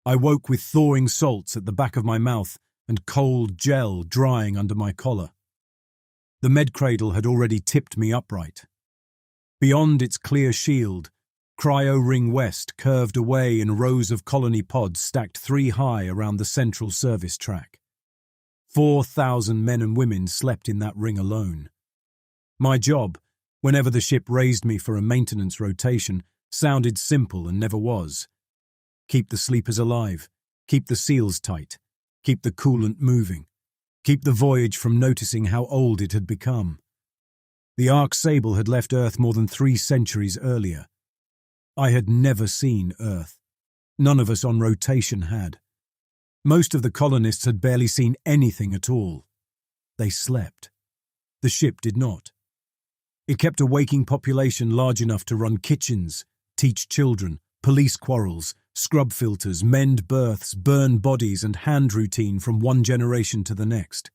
I woke with thawing salts at the back of my mouth and cold gel drying under my collar. The med cradle had already tipped me upright. Beyond its clear shield, Cryo Ring West curved away in rows of colony pods stacked 3 high around the central service track. 4,000 men and women slept in that ring alone. My job, whenever the ship raised me for a maintenance rotation, sounded simple and never was. Keep the sleepers alive, keep the seals tight, keep the coolant moving, keep the voyage from noticing how old it had become. The Ark Sable had left Earth more than 3 centuries earlier. I had never seen Earth. None of us on rotation had. Most of the colonists had barely seen anything at all. They slept. The ship did not. It kept a waking population large enough to run kitchens, teach children, police quarrels, scrub filters, mend berths, burn bodies, and hand routine from one generation to the next.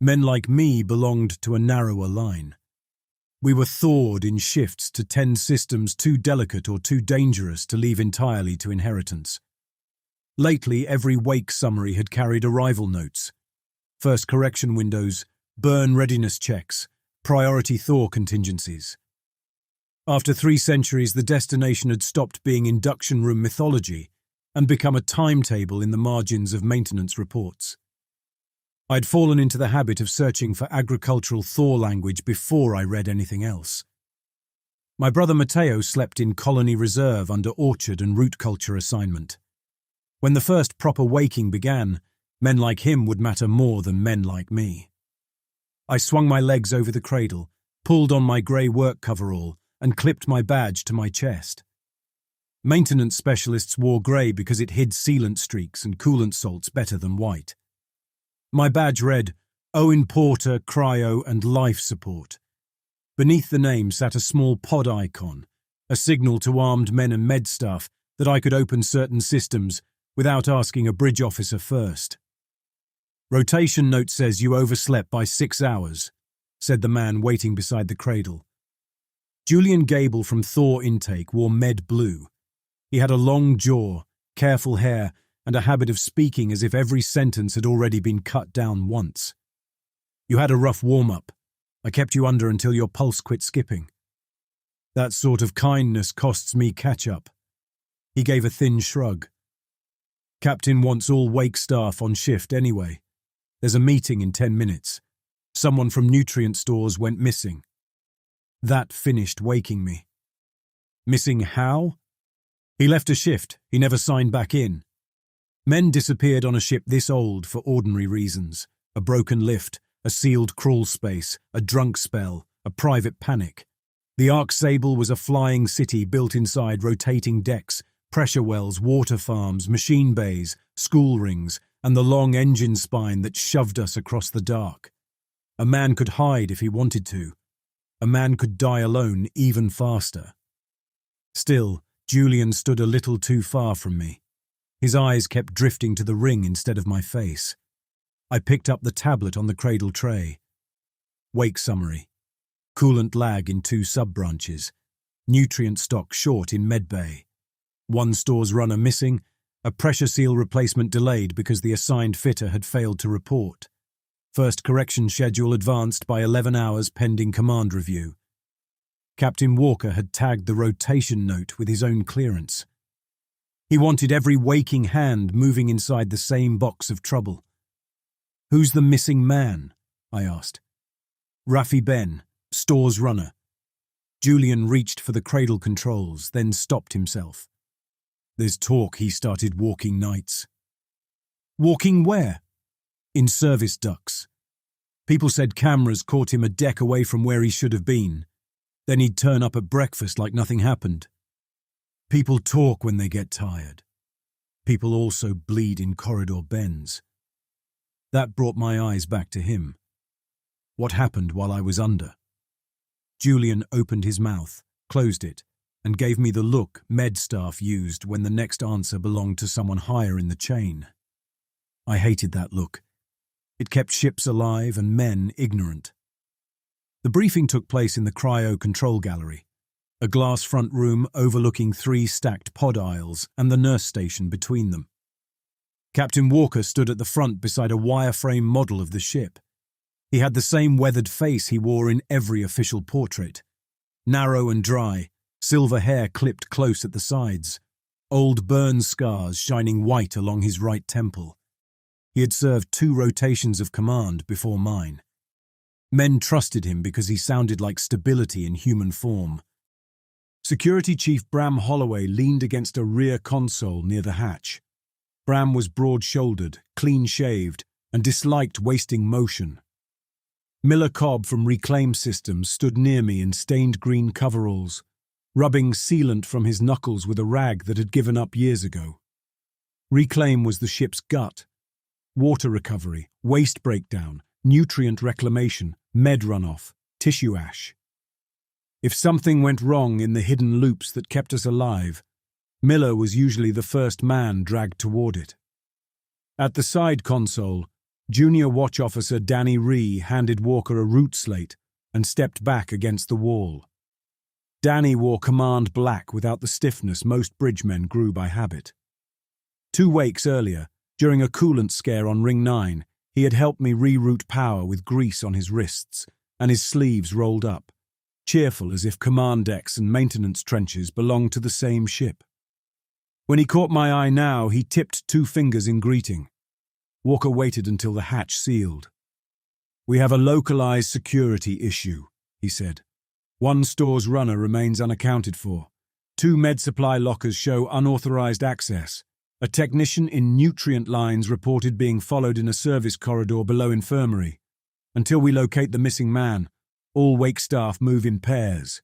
Men like me belonged to a narrower line. We were thawed in shifts to tend systems too delicate or too dangerous to leave entirely to inheritance. Lately, every wake summary had carried arrival notes. First correction windows, burn readiness checks, priority thaw contingencies. After 3 centuries, the destination had stopped being induction room mythology and become a timetable in the margins of maintenance reports. I'd fallen into the habit of searching for agricultural thaw language before I read anything else. My brother Matteo slept in colony reserve under orchard and root culture assignment. When the first proper waking began, men like him would matter more than men like me. I swung my legs over the cradle, pulled on my grey work coverall, and clipped my badge to my chest. Maintenance specialists wore grey because it hid sealant streaks and coolant salts better than white. My badge read, Owen Porter, Cryo and Life Support. Beneath the name sat a small pod icon, a signal to armed men and med staff that I could open certain systems without asking a bridge officer first. Rotation note says you overslept by 6 hours, said the man waiting beside the cradle. Julian Gable from Thaw Intake wore med blue. He had a long jaw, careful hair, and a habit of speaking as if every sentence had already been cut down once. You had a rough warm-up. I kept you under until your pulse quit skipping. That sort of kindness costs me catch-up. He gave a thin shrug. Captain wants all wake staff on shift anyway. There's a meeting in 10 minutes. Someone from nutrient stores went missing. That finished waking me. Missing how? He left a shift. He never signed back in. Men disappeared on a ship this old for ordinary reasons. A broken lift, a sealed crawl space, a drunk spell, a private panic. The Ark Sable was a flying city built inside rotating decks, pressure wells, water farms, machine bays, school rings, and the long engine spine that shoved us across the dark. A man could hide if he wanted to. A man could die alone even faster. Still, Julian stood a little too far from me. His eyes kept drifting to the ring instead of my face. I picked up the tablet on the cradle tray. Wake summary. Coolant lag in 2 sub-branches. Nutrient stock short in medbay. 1 store's runner missing. A pressure seal replacement delayed because the assigned fitter had failed to report. First correction schedule advanced by 11 hours pending command review. Captain Walker had tagged the rotation note with his own clearance. He wanted every waking hand moving inside the same box of trouble. Who's the missing man? I asked. Rafi Ben, store's runner. Julian reached for the cradle controls, then stopped himself. There's talk he started walking nights. Walking where? In service ducts. People said cameras caught him a deck away from where he should have been. Then he'd turn up at breakfast like nothing happened. People talk when they get tired. People also bleed in corridor bends. That brought my eyes back to him. What happened while I was under? Julian opened his mouth, closed it, and gave me the look med staff used when the next answer belonged to someone higher in the chain. I hated that look. It kept ships alive and men ignorant. The briefing took place in the Cryo control gallery, a glass front room overlooking 3 stacked pod aisles and the nurse station between them. Captain Walker stood at the front beside a wireframe model of the ship. He had the same weathered face he wore in every official portrait. Narrow and dry, silver hair clipped close at the sides, old burn scars shining white along his right temple. He had served 2 rotations of command before mine. Men trusted him because he sounded like stability in human form. Security Chief Bram Holloway leaned against a rear console near the hatch. Bram was broad-shouldered, clean-shaved, and disliked wasting motion. Miller Cobb from Reclaim Systems stood near me in stained green coveralls, rubbing sealant from his knuckles with a rag that had given up years ago. Reclaim was the ship's gut. Water recovery, waste breakdown, nutrient reclamation, med runoff, tissue ash. If something went wrong in the hidden loops that kept us alive, Miller was usually the first man dragged toward it. At the side console, Junior Watch Officer Danny Ree handed Walker a route slate and stepped back against the wall. Danny wore command black without the stiffness most bridgemen grew by habit. 2 wakes earlier, during a coolant scare on Ring 9, he had helped me reroute power with grease on his wrists and his sleeves rolled up, cheerful as if command decks and maintenance trenches belonged to the same ship. When he caught my eye now, he tipped 2 fingers in greeting. Walker waited until the hatch sealed. "We have a localized security issue," he said. "1 store's runner remains unaccounted for. 2 med supply lockers show unauthorized access. A technician in nutrient lines reported being followed in a service corridor below infirmary. Until we locate the missing man, all wake staff move in pairs."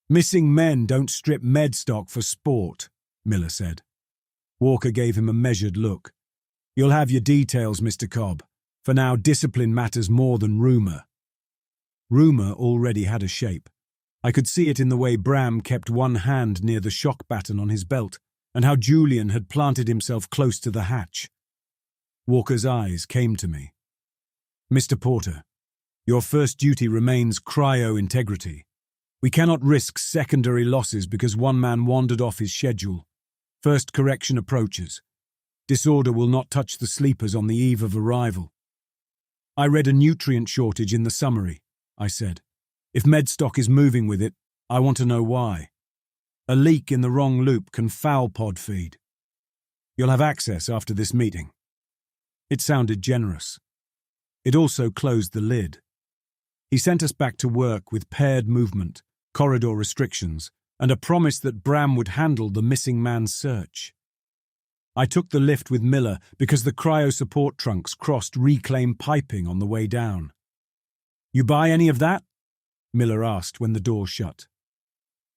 "Missing men don't strip med stock for sport," Miller said. Walker gave him a measured look. "You'll have your details, Mr. Cobb. For now, discipline matters more than rumor." Rumor already had a shape. I could see it in the way Bram kept one hand near the shock baton on his belt, and how Julian had planted himself close to the hatch. Walker's eyes came to me. "Mr. Porter, your first duty remains cryo integrity. We cannot risk secondary losses because one man wandered off his schedule. First correction approaches. Disorder will not touch the sleepers on the eve of arrival." "I read a nutrient shortage in the summary," I said. "If medstock is moving with it, I want to know why. A leak in the wrong loop can foul pod feed. You'll have access after this meeting." It sounded generous. It also closed the lid. He sent us back to work with paired movement, corridor restrictions, and a promise that Bram would handle the missing man's search. I took the lift with Miller because the cryo support trunks crossed reclaim piping on the way down. "You buy any of that?" Miller asked when the door shut.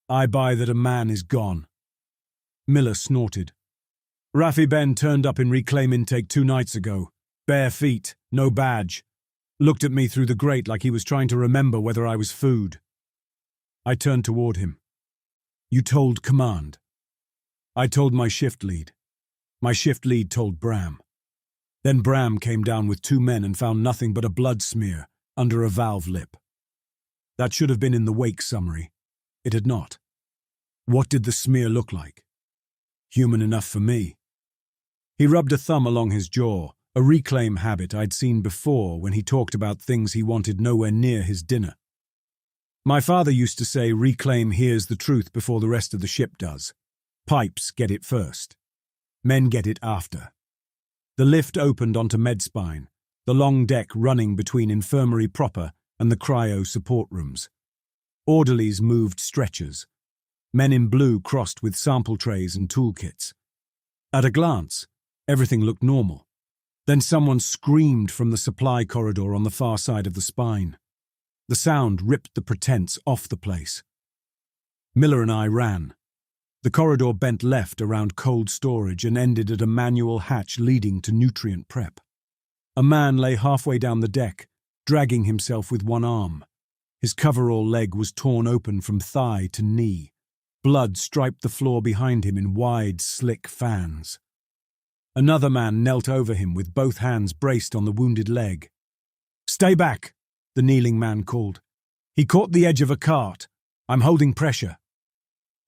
"I buy that a man is gone." Miller snorted. "Rafi Ben turned up in reclaim intake 2 nights ago. Bare feet, no badge. Looked at me through the grate like he was trying to remember whether I was food." I turned toward him. "You told command." "I told my shift lead. My shift lead told Bram. Then Bram came down with 2 men and found nothing but a blood smear under a valve lip. That should have been in the wake summary. It had not. What did the smear look like? Human enough for me." He rubbed a thumb along his jaw, a reclaim habit I'd seen before when he talked about things he wanted nowhere near his dinner. "My father used to say reclaim hears the truth before the rest of the ship does. Pipes get it first. Men get it after." The lift opened onto medspine, the long deck running between infirmary proper and the cryo support rooms. Orderlies moved stretchers. Men in blue crossed with sample trays and toolkits. At a glance, everything looked normal. Then someone screamed from the supply corridor on the far side of the spine. The sound ripped the pretense off the place. Miller and I ran. The corridor bent left around cold storage and ended at a manual hatch leading to nutrient prep. A man lay halfway down the deck, dragging himself with one arm. His coverall leg was torn open from thigh to knee. Blood striped the floor behind him in wide, slick fans. Another man knelt over him with both hands braced on the wounded leg. "Stay back," the kneeling man called. "He caught the edge of a cart. I'm holding pressure.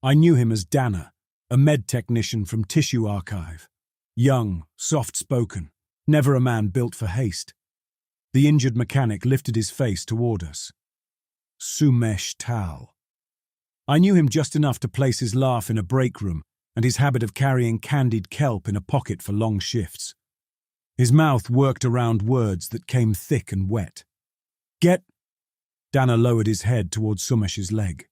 I knew him as Dana, a med technician from Tissue Archive. Young, soft-spoken, never a man built for haste. The injured mechanic lifted his face toward us. Sumesh Tal. I knew him just enough to place his laugh in a break room and his habit of carrying candied kelp in a pocket for long shifts. His mouth worked around words that came thick and wet. Get... Dana lowered his head towards Sumesh's leg.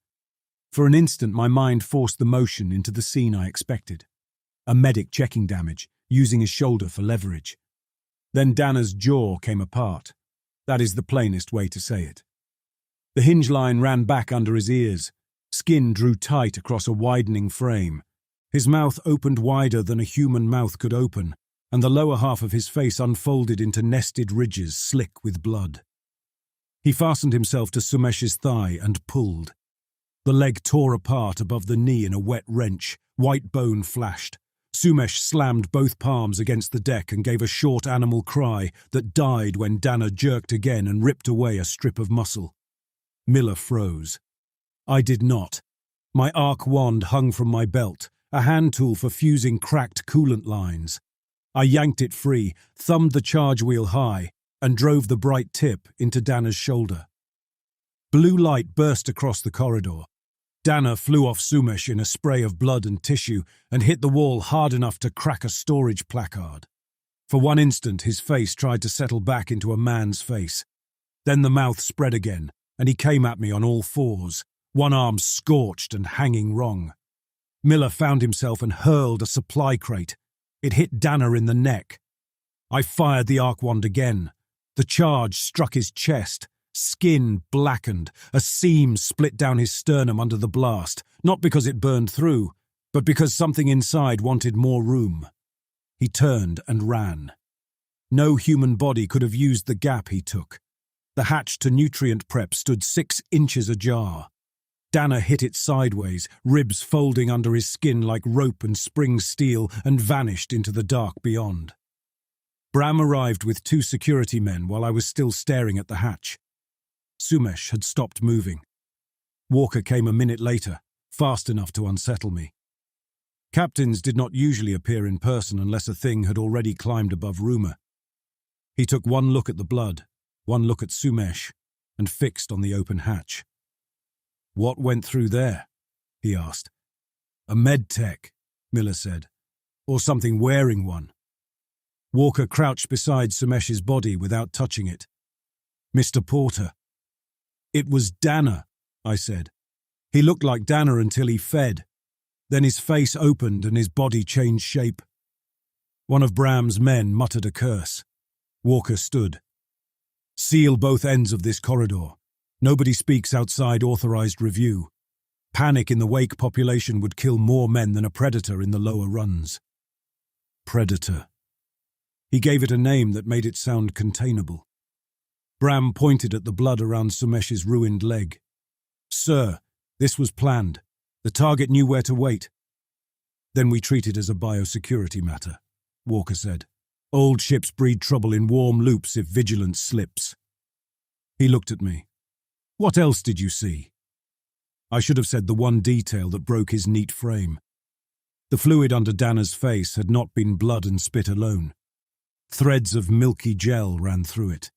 For an instant, my mind forced the motion into the scene I expected. A medic checking damage, using his shoulder for leverage. Then Dana's jaw came apart. That is the plainest way to say it. The hinge line ran back under his ears. Skin drew tight across a widening frame. His mouth opened wider than a human mouth could open, and the lower half of his face unfolded into nested ridges slick with blood. He fastened himself to Sumesh's thigh and pulled. The leg tore apart above the knee in a wet wrench. White bone flashed. Sumesh slammed both palms against the deck and gave a short animal cry that died when Dana jerked again and ripped away a strip of muscle. Miller froze. I did not. My arc wand hung from my belt, a hand tool for fusing cracked coolant lines. I yanked it free, thumbed the charge wheel high, and drove the bright tip into Dana's shoulder. Blue light burst across the corridor. Dana flew off Sumesh in a spray of blood and tissue and hit the wall hard enough to crack a storage placard. For one instant, his face tried to settle back into a man's face. Then the mouth spread again, and he came at me on all fours, one arm scorched and hanging wrong. Miller found himself and hurled a supply crate. It hit Dana in the neck. I fired the arc wand again. The charge struck his chest. Skin blackened, a seam split down his sternum under the blast, not because it burned through, but because something inside wanted more room. He turned and ran. No human body could have used the gap he took. The hatch to nutrient prep stood 6 inches ajar. Dana hit it sideways, ribs folding under his skin like rope and spring steel, and vanished into the dark beyond. Bram arrived with 2 security men while I was still staring at the hatch. Sumesh had stopped moving. Walker came a minute later, fast enough to unsettle me. Captains did not usually appear in person unless a thing had already climbed above rumour. He took one look at the blood, one look at Sumesh, and fixed on the open hatch. "What went through there?" he asked. "A med tech," Miller said, "or something wearing one." Walker crouched beside Sumesh's body without touching it. "Mr. Porter." "It was Dana," I said. "He looked like Dana until he fed. Then his face opened and his body changed shape." One of Bram's men muttered a curse. Walker stood. "Seal both ends of this corridor. Nobody speaks outside authorized review. Panic in the wake population would kill more men than a predator in the lower runs." Predator. He gave it a name that made it sound containable. Bram pointed at the blood around Sumesh's ruined leg. "Sir, this was planned. The target knew where to wait." "Then we treat it as a biosecurity matter," Walker said. "Old ships breed trouble in warm loops if vigilance slips." He looked at me. "What else did you see?" I should have said the one detail that broke his neat frame. The fluid under Dana's face had not been blood and spit alone. Threads of milky gel ran through it.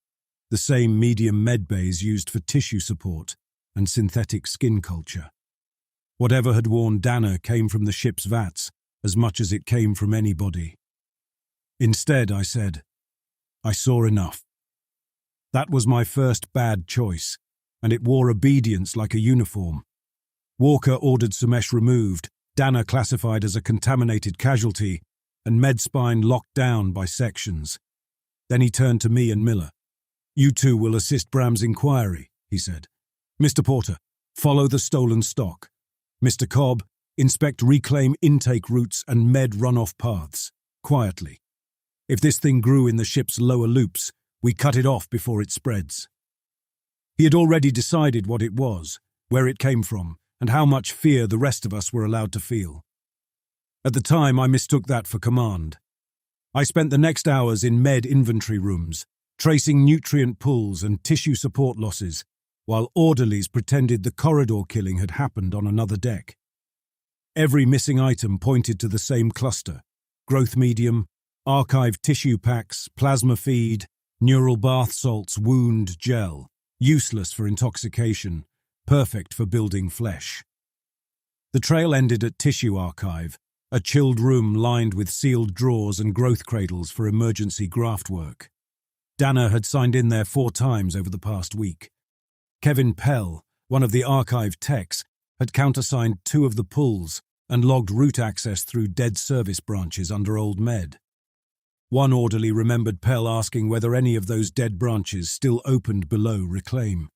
The same medium medbays used for tissue support and synthetic skin culture. Whatever had worn Dana came from the ship's vats as much as it came from anybody. Instead, I said, "I saw enough." That was my first bad choice, and it wore obedience like a uniform. Walker ordered Sumesh removed, Dana classified as a contaminated casualty, and medspine locked down by sections. Then he turned to me and Miller. "You two will assist Bram's inquiry," he said. "Mr. Porter, follow the stolen stock. Mr. Cobb, inspect reclaim intake routes and med runoff paths, quietly. If this thing grew in the ship's lower loops, we cut it off before it spreads." He had already decided what it was, where it came from, and how much fear the rest of us were allowed to feel. At the time, I mistook that for command. I spent the next hours in med inventory rooms, tracing nutrient pulls and tissue support losses, while orderlies pretended the corridor killing had happened on another deck. Every missing item pointed to the same cluster: growth medium, archived tissue packs, plasma feed, neural bath salts, wound gel, useless for intoxication, perfect for building flesh. The trail ended at tissue archive, a chilled room lined with sealed drawers and growth cradles for emergency graft work. Dana had signed in there 4 times over the past week. Kevin Pell, one of the archive techs, had countersigned 2 of the pulls and logged route access through dead service branches under Old Med. One orderly remembered Pell asking whether any of those dead branches still opened below Reclaim.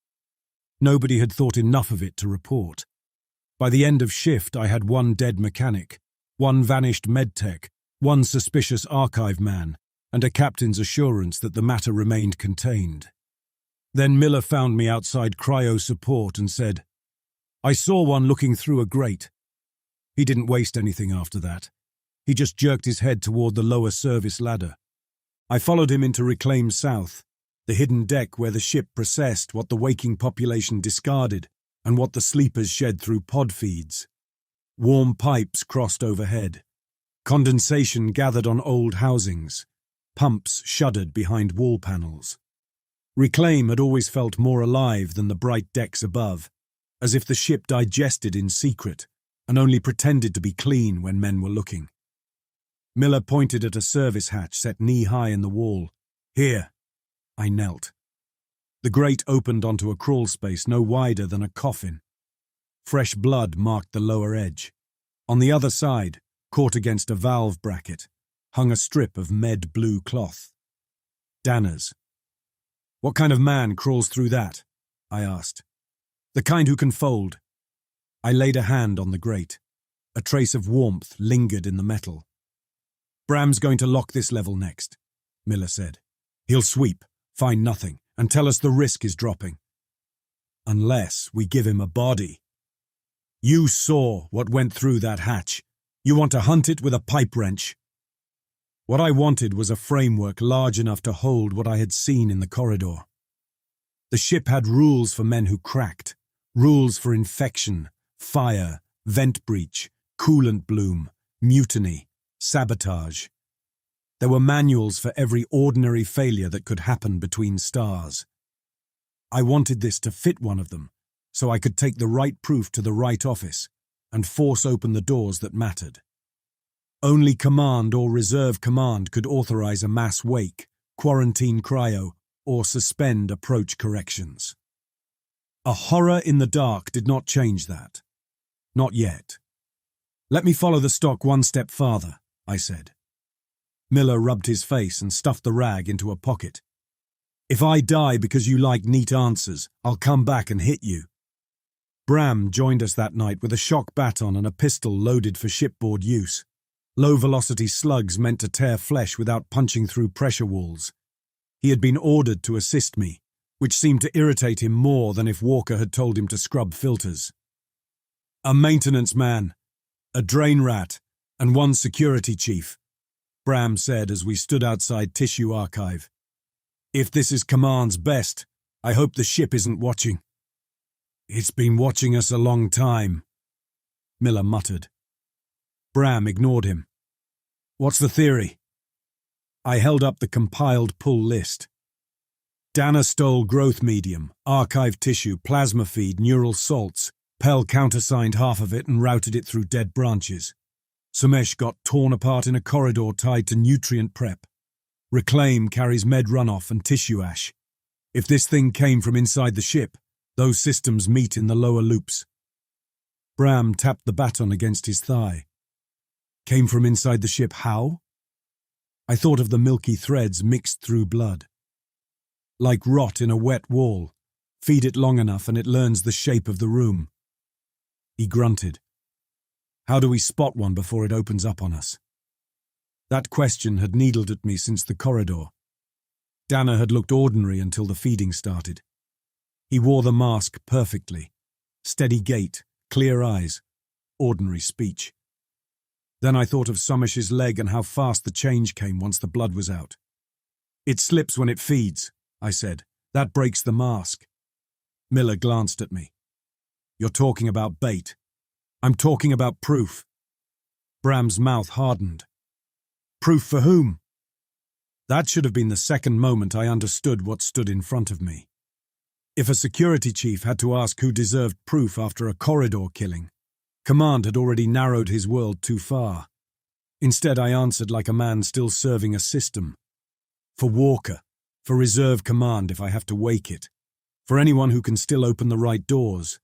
Nobody had thought enough of it to report. By the end of shift, I had 1 dead mechanic, 1 vanished medtech, 1 suspicious archive man, and a captain's assurance that the matter remained contained. Then Miller found me outside Cryo support and said, "I saw one looking through a grate." He didn't waste anything after that. He just jerked his head toward the lower service ladder. I followed him into Reclaim South, the hidden deck where the ship processed what the waking population discarded and what the sleepers shed through pod feeds. Warm pipes crossed overhead. Condensation gathered on old housings. Pumps shuddered behind wall panels. Reclaim had always felt more alive than the bright decks above, as if the ship digested in secret and only pretended to be clean when men were looking. Miller pointed at a service hatch set knee-high in the wall. "Here." I knelt. The grate opened onto a crawl space no wider than a coffin. Fresh blood marked the lower edge. On the other side, caught against a valve bracket, hung a strip of med blue cloth. Dana's. "What kind of man crawls through that?" I asked. "The kind who can fold." I laid a hand on the grate. A trace of warmth lingered in the metal. "Bram's going to lock this level next," Miller said. "He'll sweep, find nothing, and tell us the risk is dropping. Unless we give him a body. You saw what went through that hatch. You want to hunt it with a pipe wrench." What I wanted was a framework large enough to hold what I had seen in the corridor. The ship had rules for men who cracked, rules for infection, fire, vent breach, coolant bloom, mutiny, sabotage. There were manuals for every ordinary failure that could happen between stars. I wanted this to fit one of them, so I could take the right proof to the right office and force open the doors that mattered. Only command or reserve command could authorize a mass wake, quarantine cryo, or suspend approach corrections. A horror in the dark did not change that. Not yet. "Let me follow the stock 1 step farther," I said. Miller rubbed his face and stuffed the rag into a pocket. "If I die because you like neat answers, I'll come back and hit you." Bram joined us that night with a shock baton and a pistol loaded for shipboard use. Low-velocity slugs meant to tear flesh without punching through pressure walls. He had been ordered to assist me, which seemed to irritate him more than if Walker had told him to scrub filters. "A maintenance man, a drain rat, and 1 security chief," Bram said as we stood outside Tissue Archive. "If this is Command's best, I hope the ship isn't watching." "It's been watching us a long time," Miller muttered. Bram ignored him. "What's the theory?" I held up the compiled pull list. Dana stole growth medium, archive tissue, plasma feed, neural salts. Pell countersigned half of it and routed it through dead branches. Sumesh got torn apart in a corridor tied to nutrient prep. Reclaim carries med runoff and tissue ash. If this thing came from inside the ship, those systems meet in the lower loops. Bram tapped the baton against his thigh. Came from inside the ship how? I thought of the milky threads mixed through blood. Like rot in a wet wall. Feed it long enough and it learns the shape of the room. He grunted. How do we spot one before it opens up on us? That question had needled at me since the corridor. Dana had looked ordinary until the feeding started. He wore the mask perfectly. Steady gait, clear eyes, ordinary speech. Then I thought of Sumish's leg and how fast the change came once the blood was out. It slips when it feeds, I said. That breaks the mask. Miller glanced at me. You're talking about bait. I'm talking about proof. Bram's mouth hardened. Proof for whom? That should have been the second moment I understood what stood in front of me. If a security chief had to ask who deserved proof after a corridor killing, command had already narrowed his world too far. Instead, I answered like a man still serving a system. For Walker, for reserve command if I have to wake it, for anyone who can still open the right doors.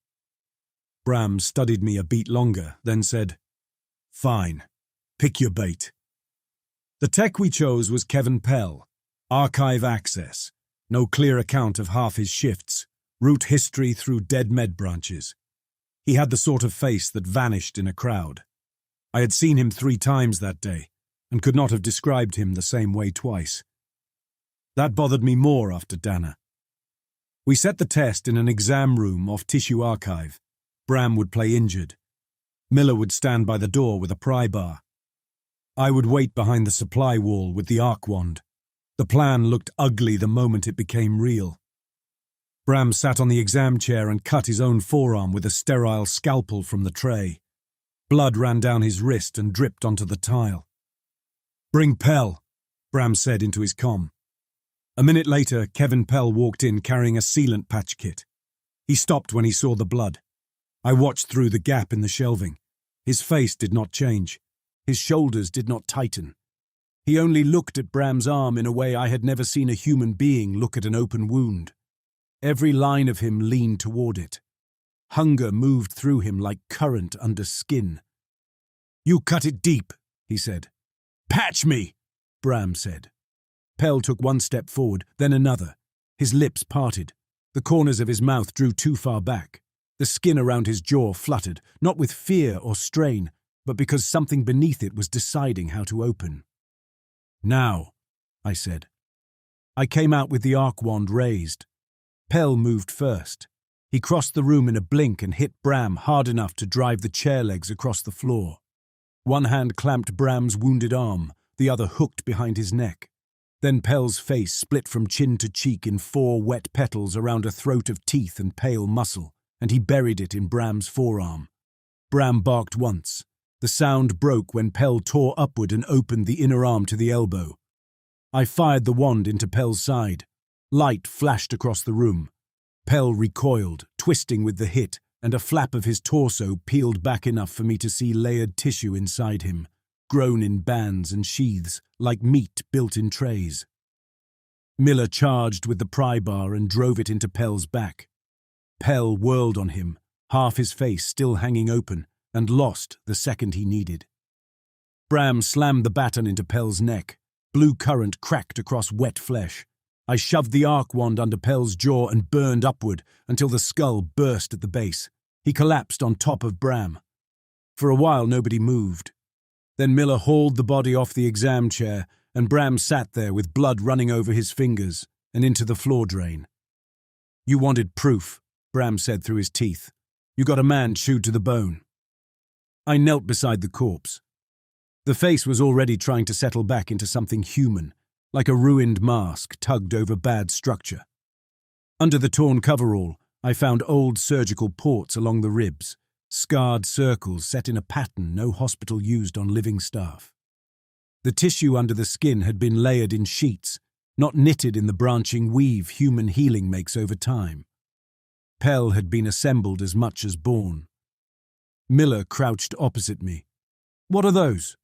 Bram studied me a beat longer, then said, Fine, pick your bait. The tech we chose was Kevin Pell, archive access, no clear account of half his shifts, route history through dead med branches. He had the sort of face that vanished in a crowd. I had seen him 3 times that day, and could not have described him the same way twice. That bothered me more after Dana. We set the test in an exam room off Tissue Archive. Bram would play injured. Miller would stand by the door with a pry bar. I would wait behind the supply wall with the arc wand. The plan looked ugly the moment it became real. Bram sat on the exam chair and cut his own forearm with a sterile scalpel from the tray. Blood ran down his wrist and dripped onto the tile. Bring Pell, Bram said into his comm. A minute later, Kevin Pell walked in carrying a sealant patch kit. He stopped when he saw the blood. I watched through the gap in the shelving. His face did not change. His shoulders did not tighten. He only looked at Bram's arm in a way I had never seen a human being look at an open wound. Every line of him leaned toward it. Hunger moved through him like current under skin. You cut it deep, he said. Patch me, Bram said. Pell took one step forward, then another. His lips parted. The corners of his mouth drew too far back. The skin around his jaw fluttered, not with fear or strain, but because something beneath it was deciding how to open. Now, I said. I came out with the arc wand raised. Pell moved first. He crossed the room in a blink and hit Bram hard enough to drive the chair legs across the floor. One hand clamped Bram's wounded arm, the other hooked behind his neck. Then Pell's face split from chin to cheek in 4 wet petals around a throat of teeth and pale muscle, and he buried it in Bram's forearm. Bram barked once. The sound broke when Pell tore upward and opened the inner arm to the elbow. I fired the wand into Pell's side. Light flashed across the room. Pell recoiled, twisting with the hit, and a flap of his torso peeled back enough for me to see layered tissue inside him, grown in bands and sheaths, like meat built in trays. Miller charged with the pry bar and drove it into Pell's back. Pell whirled on him, half his face still hanging open, and lost the second he needed. Bram slammed the baton into Pell's neck. Blue current cracked across wet flesh. I shoved the arc wand under Pell's jaw and burned upward until the skull burst at the base. He collapsed on top of Bram. For a while nobody moved. Then Miller hauled the body off the exam chair, and Bram sat there with blood running over his fingers and into the floor drain. You wanted proof, Bram said through his teeth. You got a man chewed to the bone. I knelt beside the corpse. The face was already trying to settle back into something human, like a ruined mask tugged over bad structure. Under the torn coverall, I found old surgical ports along the ribs, scarred circles set in a pattern no hospital used on living staff. The tissue under the skin had been layered in sheets, not knitted in the branching weave human healing makes over time. Pell had been assembled as much as born. Miller crouched opposite me. What are those?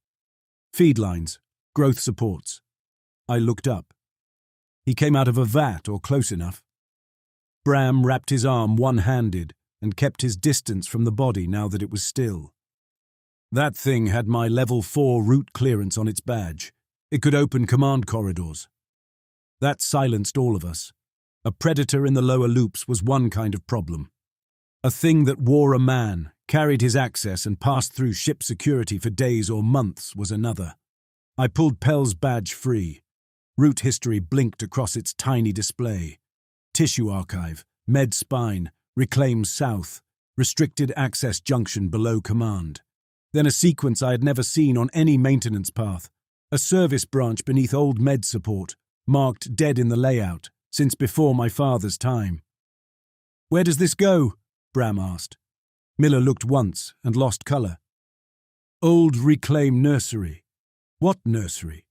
Feed lines, growth supports. I looked up. He came out of a vat or close enough. Bram wrapped his arm one-handed and kept his distance from the body now that it was still. That thing had my level 4 route clearance on its badge. It could open command corridors. That silenced all of us. A predator in the lower loops was one kind of problem. A thing that wore a man, carried his access and passed through ship security for days or months was another. I pulled Pell's badge free. Route history blinked across its tiny display. Tissue archive, medspine, reclaim south, restricted access junction below command. Then a sequence I had never seen on any maintenance path. A service branch beneath old med support, marked dead in the layout, since before my father's time. "Where does this go?" Bram asked. Miller looked once and lost colour. "Old reclaimed nursery." "What nursery?"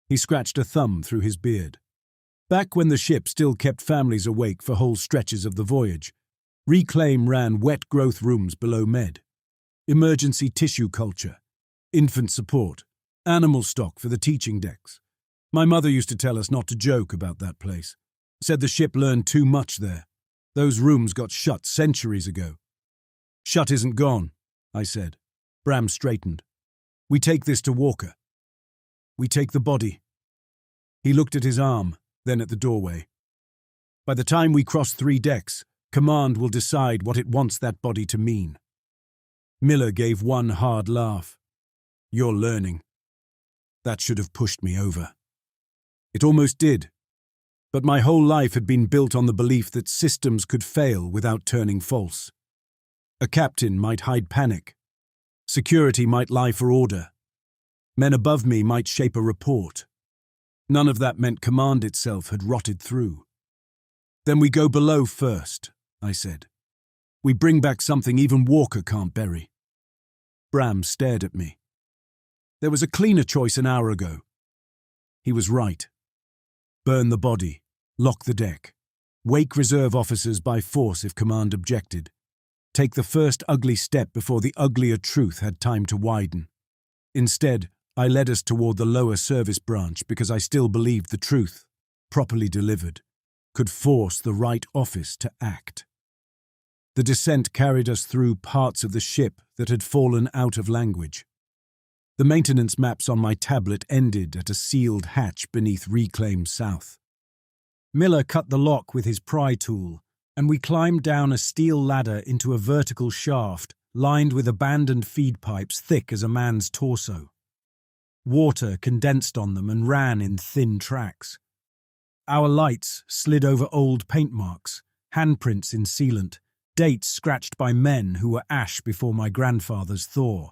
He scratched a thumb through his beard. "Back when the ship still kept families awake for whole stretches of the voyage, Reclaim ran wet growth rooms below Med. Emergency tissue culture, infant support, animal stock for the teaching decks. My mother used to tell us not to joke about that place. Said the ship learned too much there. Those rooms got shut centuries ago." "Shut isn't gone," I said. Bram straightened. "We take this to Walker. We take the body." He looked at his arm, then at the doorway. "By the time we cross 3 decks, Command will decide what it wants that body to mean." Miller gave one hard laugh. "You're learning." That should have pushed me over. It almost did. But my whole life had been built on the belief that systems could fail without turning false. A captain might hide panic. Security might lie for order. Men above me might shape a report. None of that meant command itself had rotted through. "Then we go below first," I said. "We bring back something even Walker can't bury." Bram stared at me. "There was a cleaner choice an hour ago." He was right. Burn the body, lock the deck, wake reserve officers by force if command objected. Take the first ugly step before the uglier truth had time to widen. Instead, I led us toward the lower service branch because I still believed the truth, properly delivered, could force the right office to act. The descent carried us through parts of the ship that had fallen out of language. The maintenance maps on my tablet ended at a sealed hatch beneath Reclaim South. Miller cut the lock with his pry tool, and we climbed down a steel ladder into a vertical shaft lined with abandoned feed pipes thick as a man's torso. Water condensed on them and ran in thin tracks. Our lights slid over old paint marks, handprints in sealant, dates scratched by men who were ash before my grandfather's thaw.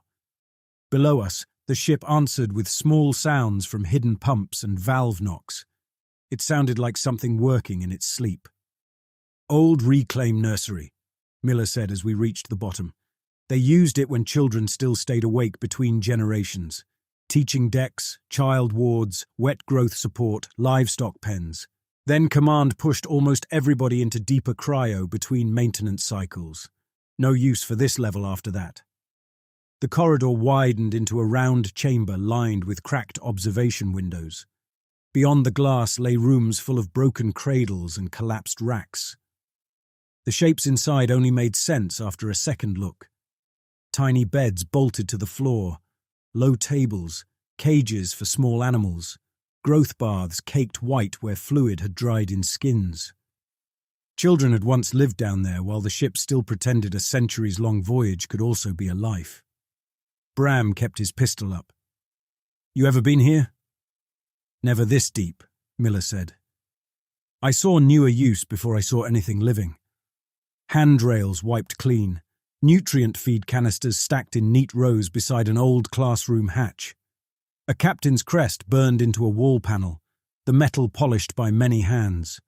Below us, the ship answered with small sounds from hidden pumps and valve knocks. It sounded like something working in its sleep. "Old Reclaim Nursery," Miller said as we reached the bottom. "They used it when children still stayed awake between generations. Teaching decks, child wards, wet growth support, livestock pens. Then Command pushed almost everybody into deeper cryo between maintenance cycles. No use for this level after that." The corridor widened into a round chamber lined with cracked observation windows. Beyond the glass lay rooms full of broken cradles and collapsed racks. The shapes inside only made sense after a second look. Tiny beds bolted to the floor, low tables, cages for small animals, growth baths caked white where fluid had dried in skins. Children had once lived down there while the ship still pretended a centuries-long voyage could also be a life. Bram kept his pistol up. "You ever been here?" "Never this deep," Miller said. "I saw newer use before I saw anything living. Handrails wiped clean, nutrient feed canisters stacked in neat rows beside an old classroom hatch. A captain's crest burned into a wall panel, the metal polished by many hands.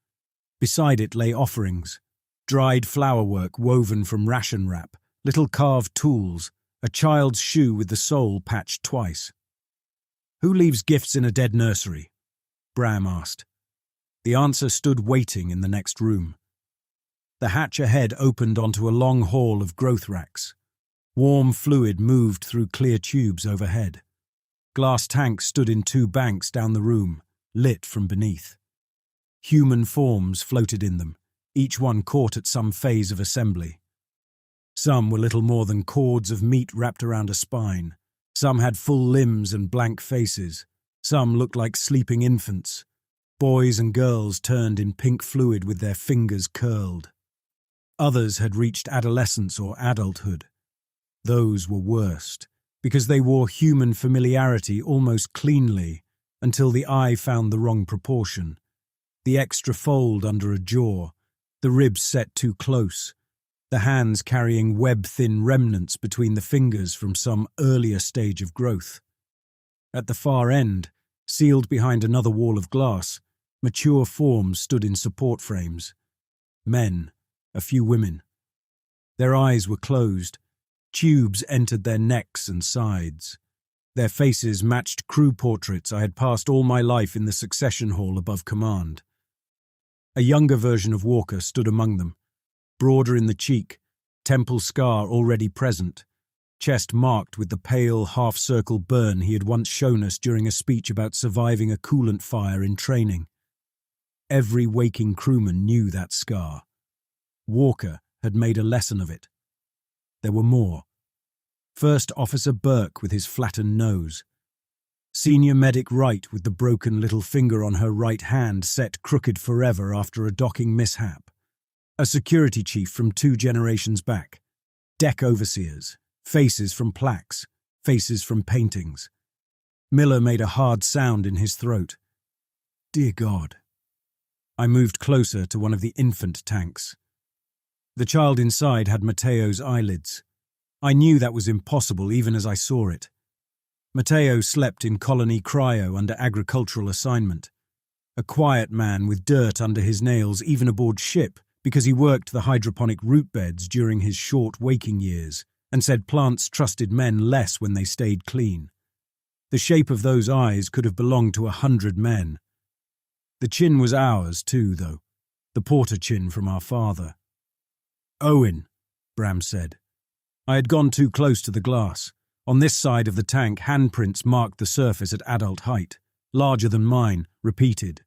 Beside it lay offerings, dried flowerwork woven from ration wrap, little carved tools, a child's shoe with the sole patched twice. "Who leaves gifts in a dead nursery?" Bram asked. The answer stood waiting in the next room. The hatch ahead opened onto a long hall of growth racks. Warm fluid moved through clear tubes overhead. Glass tanks stood in 2 banks down the room, lit from beneath. Human forms floated in them, each one caught at some phase of assembly. Some were little more than cords of meat wrapped around a spine. Some had full limbs and blank faces. Some looked like sleeping infants. Boys and girls turned in pink fluid with their fingers curled. Others had reached adolescence or adulthood. Those were worst, because they wore human familiarity almost cleanly until the eye found the wrong proportion. The extra fold under a jaw, the ribs set too close, the hands carrying web-thin remnants between the fingers from some earlier stage of growth. At the far end, sealed behind another wall of glass, mature forms stood in support frames. Men, a few women. Their eyes were closed. Tubes entered their necks and sides. Their faces matched crew portraits I had passed all my life in the succession hall above command. A younger version of Walker stood among them, broader in the cheek, temple scar already present, chest marked with the pale half-circle burn he had once shown us during a speech about surviving a coolant fire in training. Every waking crewman knew that scar. Walker had made a lesson of it. There were more. First Officer Burke with his flattened nose. Senior Medic Wright with the broken little finger on her right hand set crooked forever after a docking mishap. A security chief from 2 generations back. Deck overseers. Faces from plaques. Faces from paintings. Miller made a hard sound in his throat. Dear God. I moved closer to one of the infant tanks. The child inside had Mateo's eyelids. I knew that was impossible even as I saw it. Mateo slept in colony Cryo under agricultural assignment. A quiet man with dirt under his nails even aboard ship because he worked the hydroponic root beds during his short waking years and said plants trusted men less when they stayed clean. The shape of those eyes could have belonged to 100 men. The chin was ours too, though. The Porter chin from our father. Owen, Bram said. I had gone too close to the glass. On this side of the tank, handprints marked the surface at adult height, larger than mine, repeated.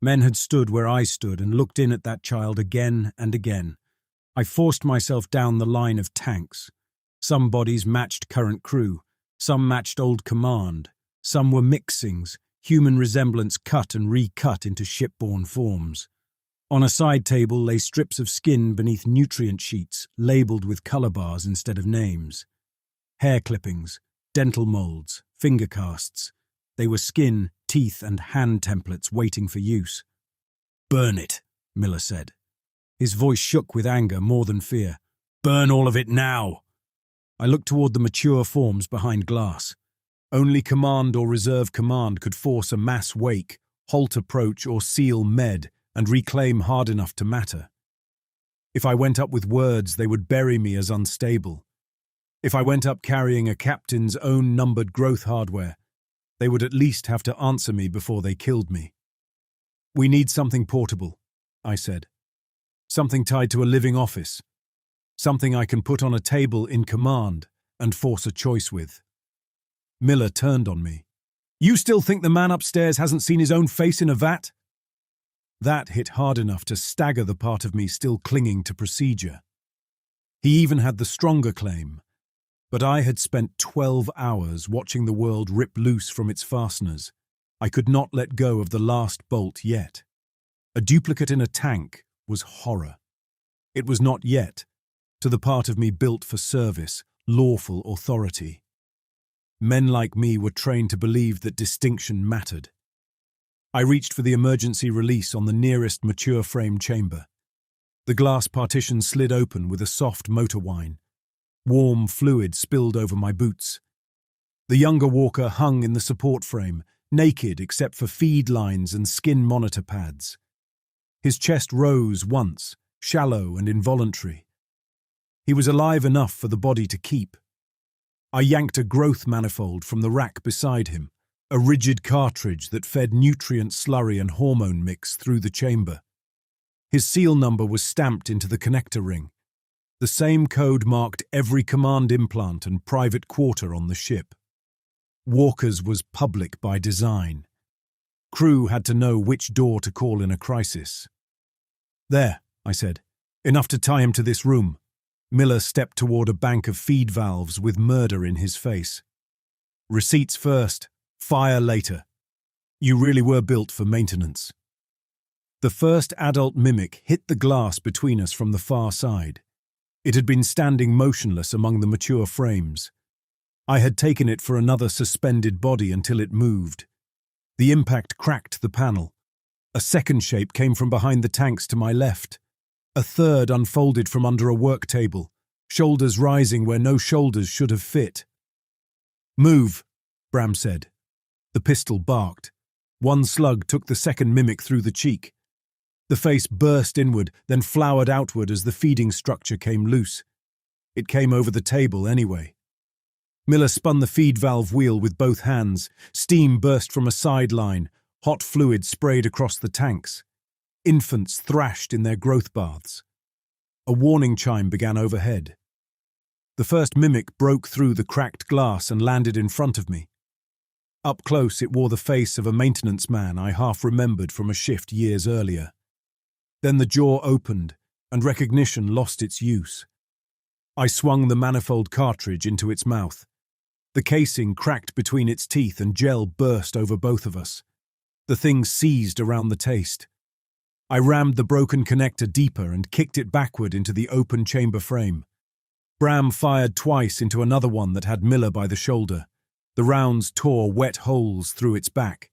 Men had stood where I stood and looked in at that child again and again. I forced myself down the line of tanks. Some bodies matched current crew, some matched old command, some were mixings, human resemblance cut and recut into shipborne forms. On a side table lay strips of skin beneath nutrient sheets, labelled with colour bars instead of names. Hair clippings, dental moulds, finger casts. They were skin, teeth and hand templates waiting for use. Burn it, Miller said. His voice shook with anger more than fear. Burn all of it now! I looked toward the mature forms behind glass. Only command or reserve command could force a mass wake, halt approach or seal med and reclaim hard enough to matter. If I went up with words, they would bury me as unstable. If I went up carrying a captain's own numbered growth hardware, they would at least have to answer me before they killed me. We need something portable, I said. Something tied to a living office. Something I can put on a table in command and force a choice with. Miller turned on me. You still think the man upstairs hasn't seen his own face in a vat? That hit hard enough to stagger the part of me still clinging to procedure. He even had the stronger claim, but I had spent 12 hours watching the world rip loose from its fasteners. I could not let go of the last bolt yet. A duplicate in a tank was horror. It was not yet, to the part of me built for service, lawful authority. Men like me were trained to believe that distinction mattered. I reached for the emergency release on the nearest mature frame chamber. The glass partition slid open with a soft motor whine. Warm fluid spilled over my boots. The younger Walker hung in the support frame, naked except for feed lines and skin monitor pads. His chest rose once, shallow and involuntary. He was alive enough for the body to keep. I yanked a growth manifold from the rack beside him, a rigid cartridge that fed nutrient slurry and hormone mix through the chamber. His seal number was stamped into the connector ring. The same code marked every command implant and private quarter on the ship. Walker's was public by design. Crew had to know which door to call in a crisis. There, I said. Enough to tie him to this room. Miller stepped toward a bank of feed valves with murder in his face. Receipts first, fire later. You really were built for maintenance. The first adult mimic hit the glass between us from the far side. It had been standing motionless among the mature frames. I had taken it for another suspended body until it moved. The impact cracked the panel. A second shape came from behind the tanks to my left. A third unfolded from under a work table, shoulders rising where no shoulders should have fit. Move, Bram said. The pistol barked. One slug took the second mimic through the cheek. The face burst inward, then flowered outward as the feeding structure came loose. It came over the table anyway. Miller spun the feed valve wheel with both hands. Steam burst from a sideline. Hot fluid sprayed across the tanks. Infants thrashed in their growth baths. A warning chime began overhead. The first mimic broke through the cracked glass and landed in front of me. Up close, it wore the face of a maintenance man I half remembered from a shift years earlier. Then the jaw opened, and recognition lost its use. I swung the manifold cartridge into its mouth. The casing cracked between its teeth and gel burst over both of us. The thing seized around the taste. I rammed the broken connector deeper and kicked it backward into the open chamber frame. Bram fired twice into another one that had Miller by the shoulder. The rounds tore wet holes through its back.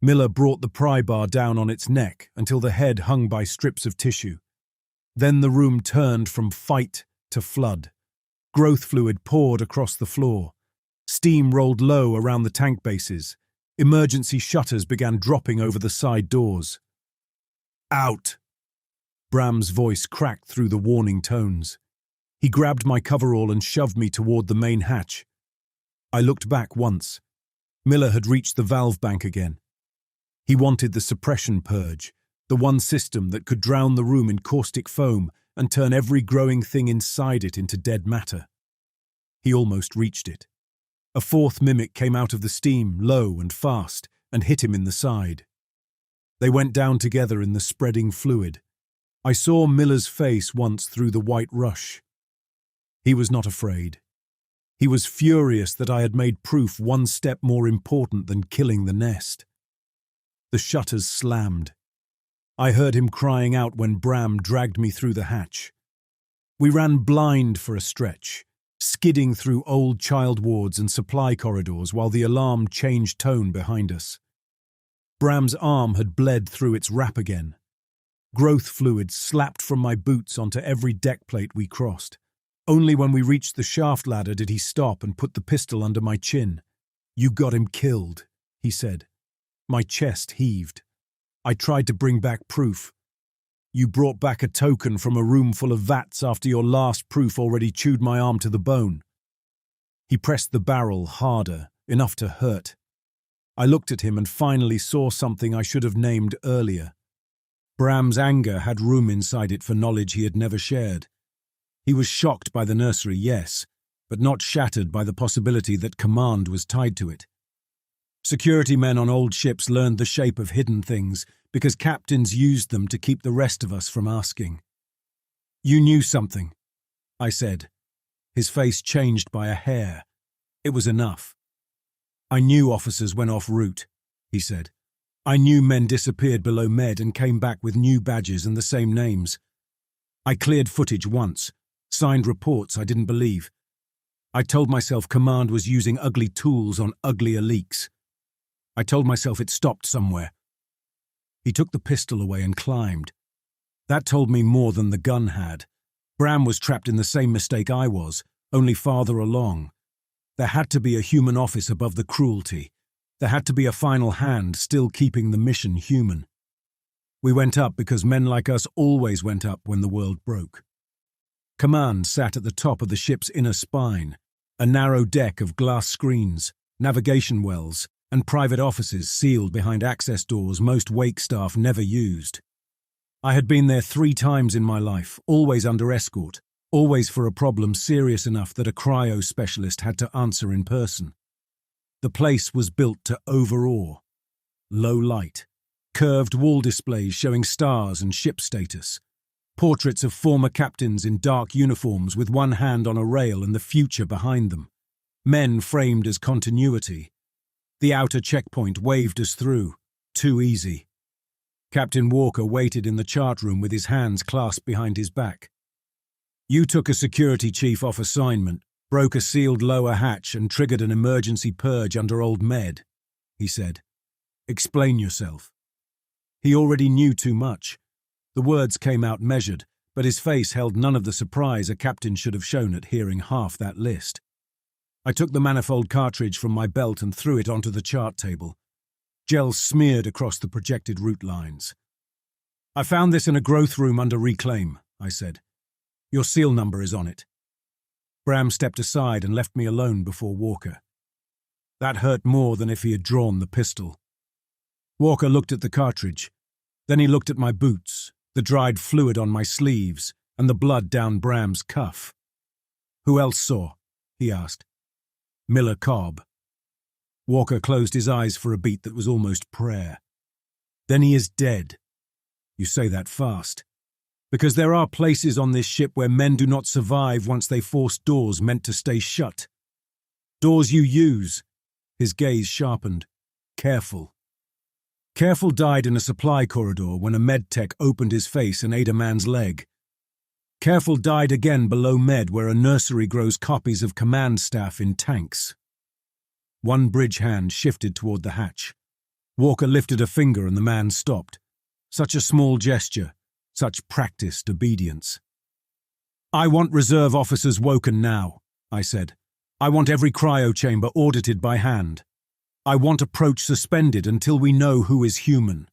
Miller brought the pry bar down on its neck until the head hung by strips of tissue. Then the room turned from fight to flood. Growth fluid poured across the floor. Steam rolled low around the tank bases. Emergency shutters began dropping over the side doors. "Out!" Bram's voice cracked through the warning tones. He grabbed my coverall and shoved me toward the main hatch. I looked back once. Miller had reached the valve bank again. He wanted the suppression purge, the one system that could drown the room in caustic foam and turn every growing thing inside it into dead matter. He almost reached it. A fourth mimic came out of the steam, low and fast, and hit him in the side. They went down together in the spreading fluid. I saw Miller's face once through the white rush. He was not afraid. He was furious that I had made proof one step more important than killing the nest. The shutters slammed. I heard him crying out when Bram dragged me through the hatch. We ran blind for a stretch, skidding through old child wards and supply corridors while the alarm changed tone behind us. Bram's arm had bled through its wrap again. Growth fluid slapped from my boots onto every deck plate we crossed. Only when we reached the shaft ladder did he stop and put the pistol under my chin. "You got him killed," he said. My chest heaved. I tried to bring back proof. "You brought back a token from a room full of vats after your last proof already chewed my arm to the bone." He pressed the barrel harder, enough to hurt. I looked at him and finally saw something I should have named earlier. Bram's anger had room inside it for knowledge he had never shared. He was shocked by the nursery, yes, but not shattered by the possibility that command was tied to it. Security men on old ships learned the shape of hidden things because captains used them to keep the rest of us from asking. "You knew something," I said. His face changed by a hair. It was enough. "I knew officers went off route," he said. "I knew men disappeared below Med and came back with new badges and the same names. I cleared footage once, signed reports I didn't believe. I told myself command was using ugly tools on uglier leaks. I told myself it stopped somewhere." He took the pistol away and climbed. That told me more than the gun had. Bram was trapped in the same mistake I was, only farther along. There had to be a human office above the cruelty. There had to be a final hand still keeping the mission human. We went up because men like us always went up when the world broke. Command sat at the top of the ship's inner spine, a narrow deck of glass screens, navigation wells, and private offices sealed behind access doors most wake staff never used. I had been there 3 times in my life, always under escort, always for a problem serious enough that a cryo specialist had to answer in person. The place was built to overawe. Low light, curved wall displays showing stars and ship status, portraits of former captains in dark uniforms with one hand on a rail and the future behind them, men framed as continuity. The outer checkpoint waved us through. Too easy. Captain Walker waited in the chart room with his hands clasped behind his back. "You took a security chief off assignment, broke a sealed lower hatch and triggered an emergency purge under Old Med," he said. "Explain yourself." He already knew too much. The words came out measured, but his face held none of the surprise a captain should have shown at hearing half that list. I took the manifold cartridge from my belt and threw it onto the chart table. Gel smeared across the projected route lines. "I found this in a growth room under reclaim," I said. "Your seal number is on it." Bram stepped aside and left me alone before Walker. That hurt more than if he had drawn the pistol. Walker looked at the cartridge. Then he looked at my boots, the dried fluid on my sleeves, and the blood down Bram's cuff. "Who else saw?" he asked. "Miller Cobb." Walker closed his eyes for a beat that was almost prayer. "Then he is dead." "You say that fast. Because there are places on this ship where men do not survive once they force doors meant to stay shut. Doors you use." His gaze sharpened. "Careful." Careful died in a supply corridor when a medtech opened his face and ate a man's leg. Careful died again below Med where a nursery grows copies of command staff in tanks. One bridge hand shifted toward the hatch. Walker lifted a finger and the man stopped. Such a small gesture, such practiced obedience. "I want reserve officers woken now," I said. "I want every cryo chamber audited by hand. I want approach suspended until we know who is human."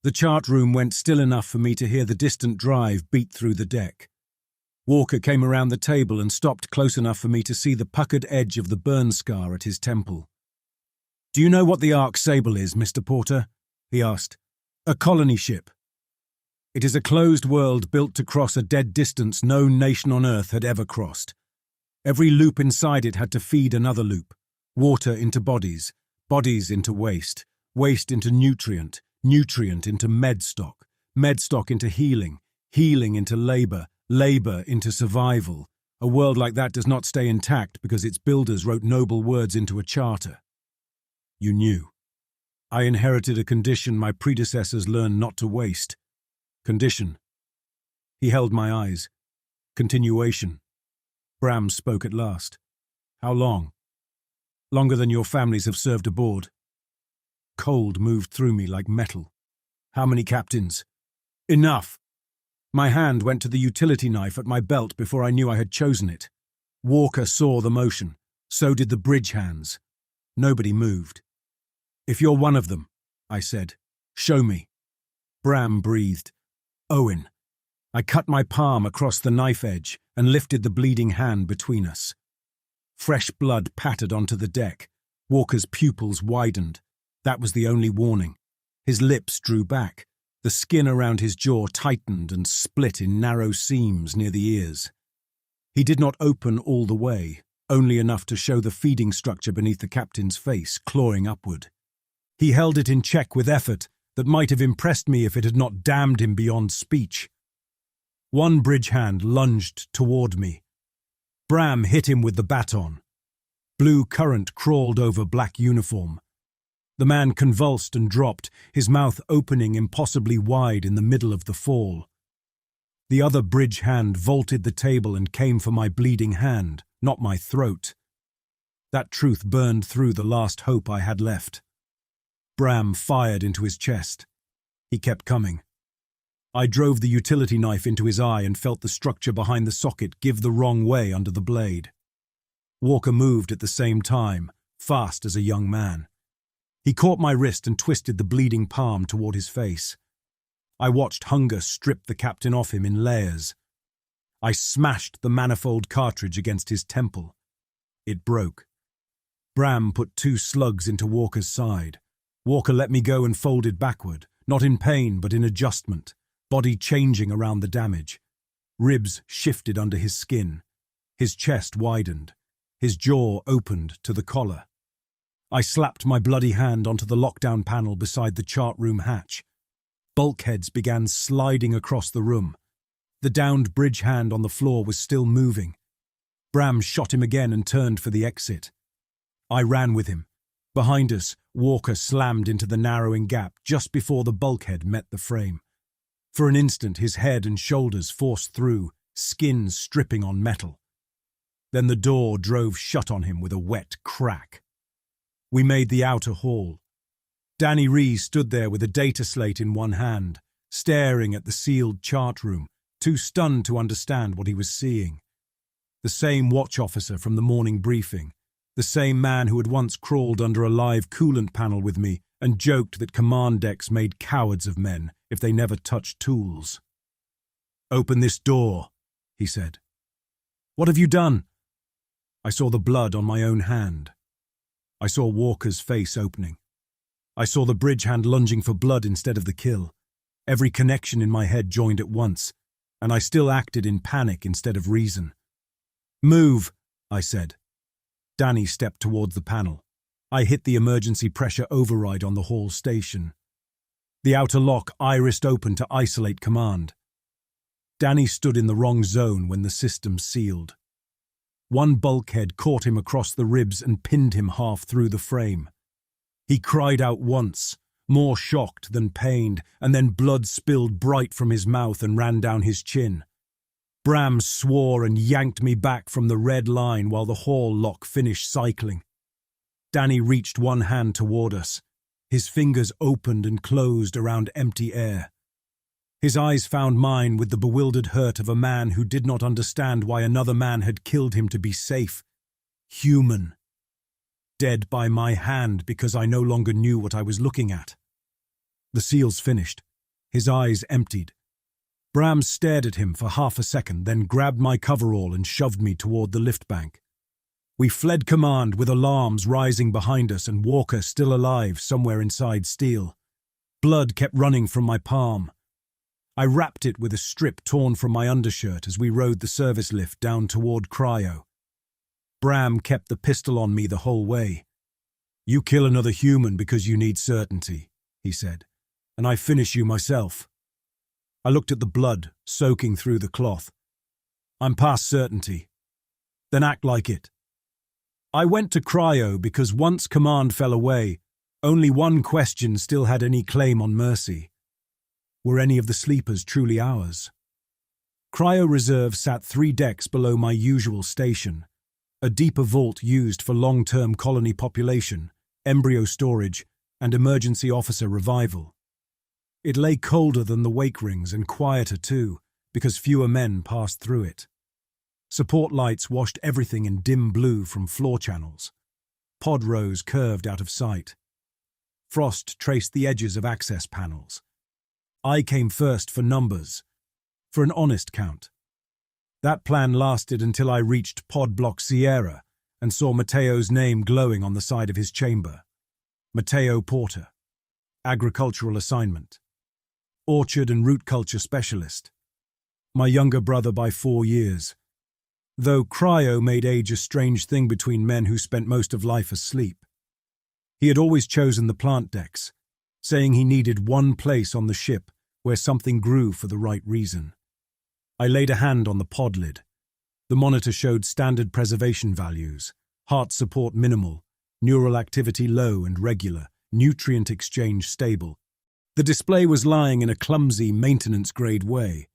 The chart room went still enough for me to hear the distant drive beat through the deck. Walker came around the table and stopped close enough for me to see the puckered edge of the burn scar at his temple. "Do you know what the Ark Sable is, Mr. Porter?" he asked. "A colony ship. It is a closed world built to cross a dead distance no nation on Earth had ever crossed. Every loop inside it had to feed another loop. Water into bodies, bodies into waste, waste into nutrient, nutrient into medstock, medstock into healing, healing into labor, labor into survival. A world like that does not stay intact because its builders wrote noble words into a charter." "You knew." "I inherited a condition my predecessors learned not to waste." "Condition." He held my eyes. "Continuation." Bram spoke at last. "How long?" "Longer than your families have served aboard." Cold moved through me like metal. "How many captains?" "Enough." My hand went to the utility knife at my belt before I knew I had chosen it. Walker saw the motion. So did the bridge hands. Nobody moved. "If you're one of them," I said, "show me." Bram breathed. "Owen." I cut my palm across the knife edge and lifted the bleeding hand between us. Fresh blood pattered onto the deck. Walker's pupils widened. That was the only warning. His lips drew back. The skin around his jaw tightened and split in narrow seams near the ears. He did not open all the way, only enough to show the feeding structure beneath the captain's face, clawing upward. He held it in check with effort that might have impressed me if it had not damned him beyond speech. One bridge hand lunged toward me. Bram hit him with the baton. Blue current crawled over black uniform. The man convulsed and dropped, his mouth opening impossibly wide in the middle of the fall. The other bridge hand vaulted the table and came for my bleeding hand, not my throat. That truth burned through the last hope I had left. Bram fired into his chest. He kept coming. I drove the utility knife into his eye and felt the structure behind the socket give the wrong way under the blade. Walker moved at the same time, fast as a young man. He caught my wrist and twisted the bleeding palm toward his face. I watched hunger strip the captain off him in layers. I smashed the manifold cartridge against his temple. It broke. Bram put 2 slugs into Walker's side. Walker let me go and folded backward, not in pain but in adjustment, body changing around the damage. Ribs shifted under his skin. His chest widened. His jaw opened to the collar. I slapped my bloody hand onto the lockdown panel beside the chart room hatch. Bulkheads began sliding across the room. The downed bridge hand on the floor was still moving. Bram shot him again and turned for the exit. I ran with him. Behind us, Walker slammed into the narrowing gap just before the bulkhead met the frame. For an instant, his head and shoulders forced through, skin stripping on metal. Then the door drove shut on him with a wet crack. We made the outer hall. Danny Ree stood there with a data slate in one hand, staring at the sealed chart room, too stunned to understand what he was seeing. The same watch officer from the morning briefing, the same man who had once crawled under a live coolant panel with me, and joked that command decks made cowards of men if they never touched tools. "Open this door," he said. "What have you done?" I saw the blood on my own hand. I saw Walker's face opening. I saw the bridge hand lunging for blood instead of the kill. Every connection in my head joined at once, and I still acted in panic instead of reason. "Move," I said. Danny stepped towards the panel. I hit the emergency pressure override on the hall station. The outer lock irised open to isolate command. Danny stood in the wrong zone when the system sealed. One bulkhead caught him across the ribs and pinned him half through the frame. He cried out once, more shocked than pained, and then blood spilled bright from his mouth and ran down his chin. Bram swore and yanked me back from the red line while the hall lock finished cycling. Danny reached one hand toward us. His fingers opened and closed around empty air. His eyes found mine with the bewildered hurt of a man who did not understand why another man had killed him to be safe. Human. Dead by my hand because I no longer knew what I was looking at. The seals finished. His eyes emptied. Bram stared at him for half a second, then grabbed my coverall and shoved me toward the lift bank. We fled command with alarms rising behind us and Walker still alive somewhere inside steel. Blood kept running from my palm. I wrapped it with a strip torn from my undershirt as we rode the service lift down toward Cryo. Bram kept the pistol on me the whole way. "You kill another human because you need certainty," he said, "and I finish you myself." I looked at the blood soaking through the cloth. "I'm past certainty." "Then act like it." I went to Cryo because once command fell away, only one question still had any claim on mercy. Were any of the sleepers truly ours? Cryo Reserve sat 3 decks below my usual station, a deeper vault used for long-term colony population, embryo storage, and emergency officer revival. It lay colder than the wake rings and quieter too, because fewer men passed through it. Support lights washed everything in dim blue from floor channels. Pod rows curved out of sight. Frost traced the edges of access panels. I came first for numbers, for an honest count. That plan lasted until I reached Pod Block Sierra and saw Mateo's name glowing on the side of his chamber. Mateo Porter. Agricultural assignment. Orchard and root culture specialist. My younger brother by 4 years. Though Cryo made age a strange thing between men who spent most of life asleep. He had always chosen the plant decks, saying he needed one place on the ship where something grew for the right reason. I laid a hand on the pod lid. The monitor showed standard preservation values, heart support minimal, neural activity low and regular, nutrient exchange stable. The display was lying in a clumsy, maintenance-grade way.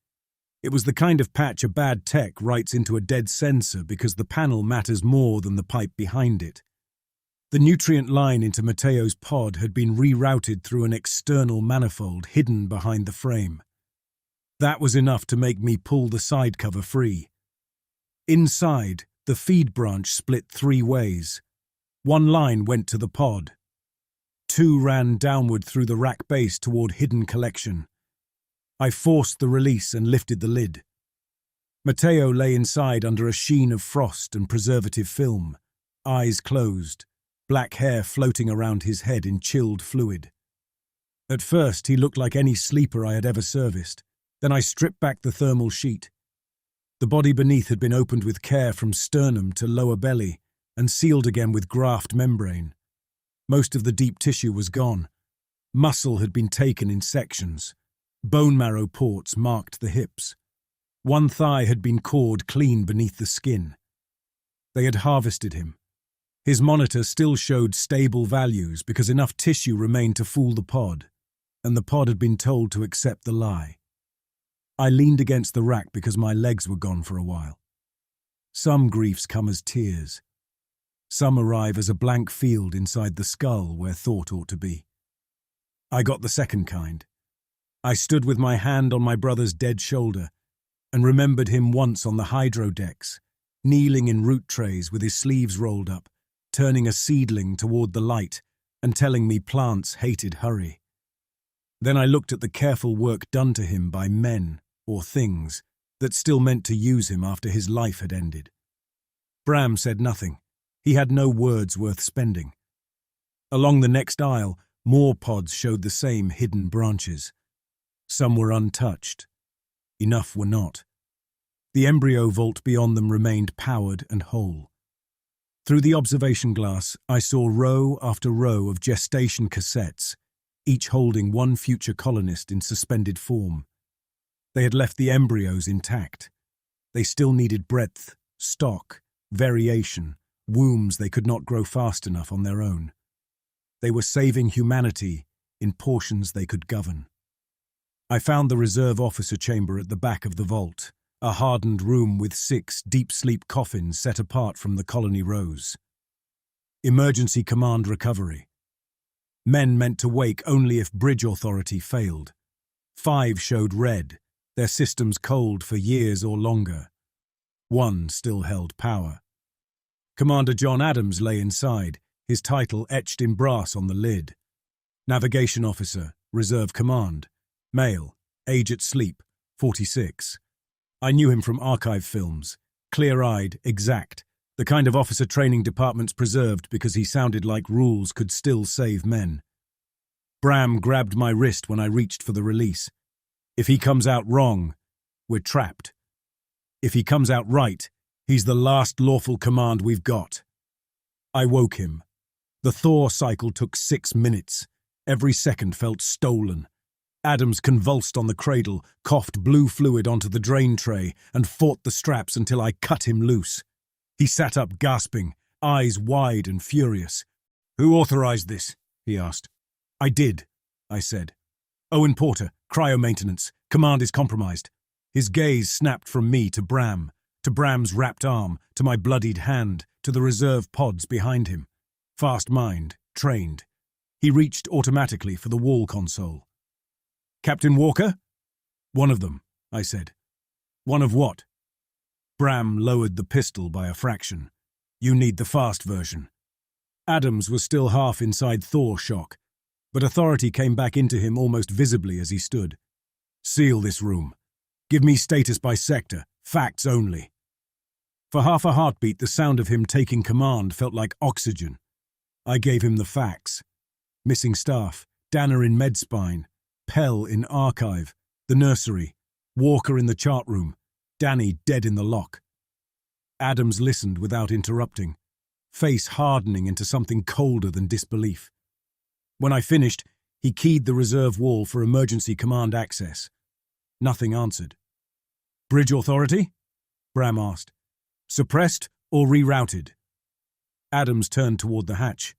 It was the kind of patch a bad tech writes into a dead sensor because the panel matters more than the pipe behind it. The nutrient line into Mateo's pod had been rerouted through an external manifold hidden behind the frame. That was enough to make me pull the side cover free. Inside, the feed branch split 3 ways. One line went to the pod. 2 ran downward through the rack base toward hidden collection. I forced the release and lifted the lid. Mateo lay inside under a sheen of frost and preservative film, eyes closed, black hair floating around his head in chilled fluid. At first, he looked like any sleeper I had ever serviced. Then I stripped back the thermal sheet. The body beneath had been opened with care from sternum to lower belly and sealed again with graft membrane. Most of the deep tissue was gone. Muscle had been taken in sections. Bone marrow ports marked the hips. One thigh had been cored clean beneath the skin. They had harvested him. His monitor still showed stable values because enough tissue remained to fool the pod, and the pod had been told to accept the lie. I leaned against the rack because my legs were gone for a while. Some griefs come as tears. Some arrive as a blank field inside the skull where thought ought to be. I got the second kind. I stood with my hand on my brother's dead shoulder and remembered him once on the hydro decks, kneeling in root trays with his sleeves rolled up, turning a seedling toward the light, and telling me plants hated hurry. Then I looked at the careful work done to him by men, or things, that still meant to use him after his life had ended. Bram said nothing. He had no words worth spending. Along the next aisle, more pods showed the same hidden branches. Some were untouched. Enough were not. The embryo vault beyond them remained powered and whole. Through the observation glass, I saw row after row of gestation cassettes, each holding one future colonist in suspended form. They had left the embryos intact. They still needed breadth, stock, variation, wombs they could not grow fast enough on their own. They were saving humanity in portions they could govern. I found the reserve officer chamber at the back of the vault, a hardened room with 6 deep-sleep coffins set apart from the colony rows. Emergency command recovery. Men meant to wake only if bridge authority failed. 5 showed red, their systems cold for years or longer. 1 still held power. Commander John Adams lay inside, his title etched in brass on the lid. Navigation Officer, Reserve Command. Male, age at sleep, 46. I knew him from archive films. Clear-eyed, exact, the kind of officer training departments preserved because he sounded like rules could still save men. Bram grabbed my wrist when I reached for the release. If he comes out wrong, we're trapped. If he comes out right, he's the last lawful command we've got. I woke him. The Thor cycle took 6 minutes. Every second felt stolen. Adams convulsed on the cradle, coughed blue fluid onto the drain tray, and fought the straps until I cut him loose. He sat up gasping, eyes wide and furious. "Who authorized this?" he asked. "I did," I said. "Owen Porter, Cryo maintenance. Command is compromised." His gaze snapped from me to Bram, to Bram's wrapped arm, to my bloodied hand, to the reserve pods behind him. Fast mind, trained. He reached automatically for the wall console. "Captain Walker?" "One of them," I said. "One of what?" Bram lowered the pistol by a fraction. "You need the fast version." Adams was still half inside Thor shock, but authority came back into him almost visibly as he stood. "Seal this room. Give me status by sector, facts only." For half a heartbeat, the sound of him taking command felt like oxygen. I gave him the facts. Missing staff, Danner in medspine, Pell in archive, the nursery, Walker in the chart room, Danny dead in the lock. Adams listened without interrupting, face hardening into something colder than disbelief. When I finished, he keyed the reserve wall for emergency command access. Nothing answered. "Bridge authority?" Bram asked. "Suppressed or rerouted?" Adams turned toward the hatch.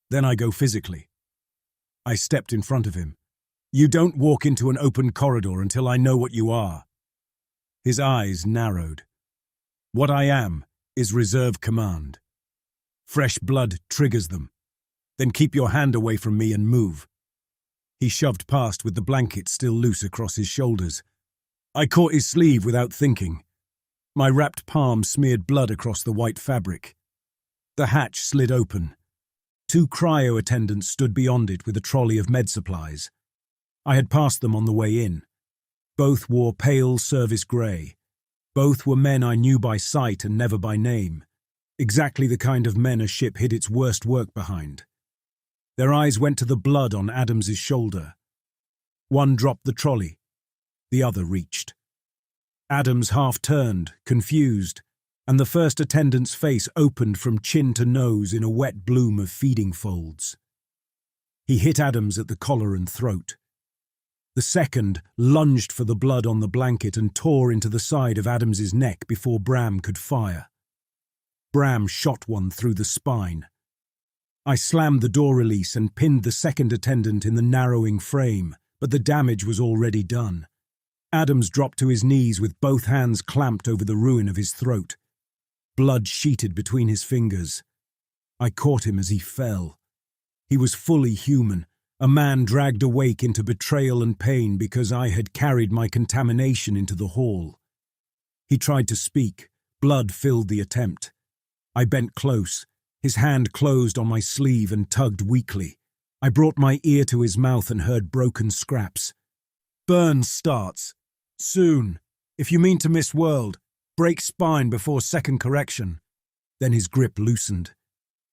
"Then I go physically." I stepped in front of him. "You don't walk into an open corridor until I know what you are." His eyes narrowed. "What I am is reserve command. Fresh blood triggers them. Then keep your hand away from me and move." He shoved past with the blanket still loose across his shoulders. I caught his sleeve without thinking. My wrapped palm smeared blood across the white fabric. The hatch slid open. 2 cryo attendants stood beyond it with a trolley of med supplies. I had passed them on the way in. Both wore pale service grey. Both were men I knew by sight and never by name. Exactly the kind of men a ship hid its worst work behind. Their eyes went to the blood on Adams's shoulder. One dropped the trolley. The other reached. Adams half turned, confused, and the first attendant's face opened from chin to nose in a wet bloom of feeding folds. He hit Adams at the collar and throat. The second lunged for the blood on the blanket and tore into the side of Adams's neck before Bram could fire. Bram shot one through the spine. I slammed the door release and pinned the second attendant in the narrowing frame, but the damage was already done. Adams dropped to his knees with both hands clamped over the ruin of his throat. Blood sheeted between his fingers. I caught him as he fell. He was fully human, a man dragged awake into betrayal and pain because I had carried my contamination into the hall. He tried to speak. Blood filled the attempt. I bent close, His hand closed on my sleeve and tugged weakly. I brought my ear to his mouth and heard broken scraps. "Burn starts. Soon. If you mean to miss world, break spine before second correction." Then his grip loosened.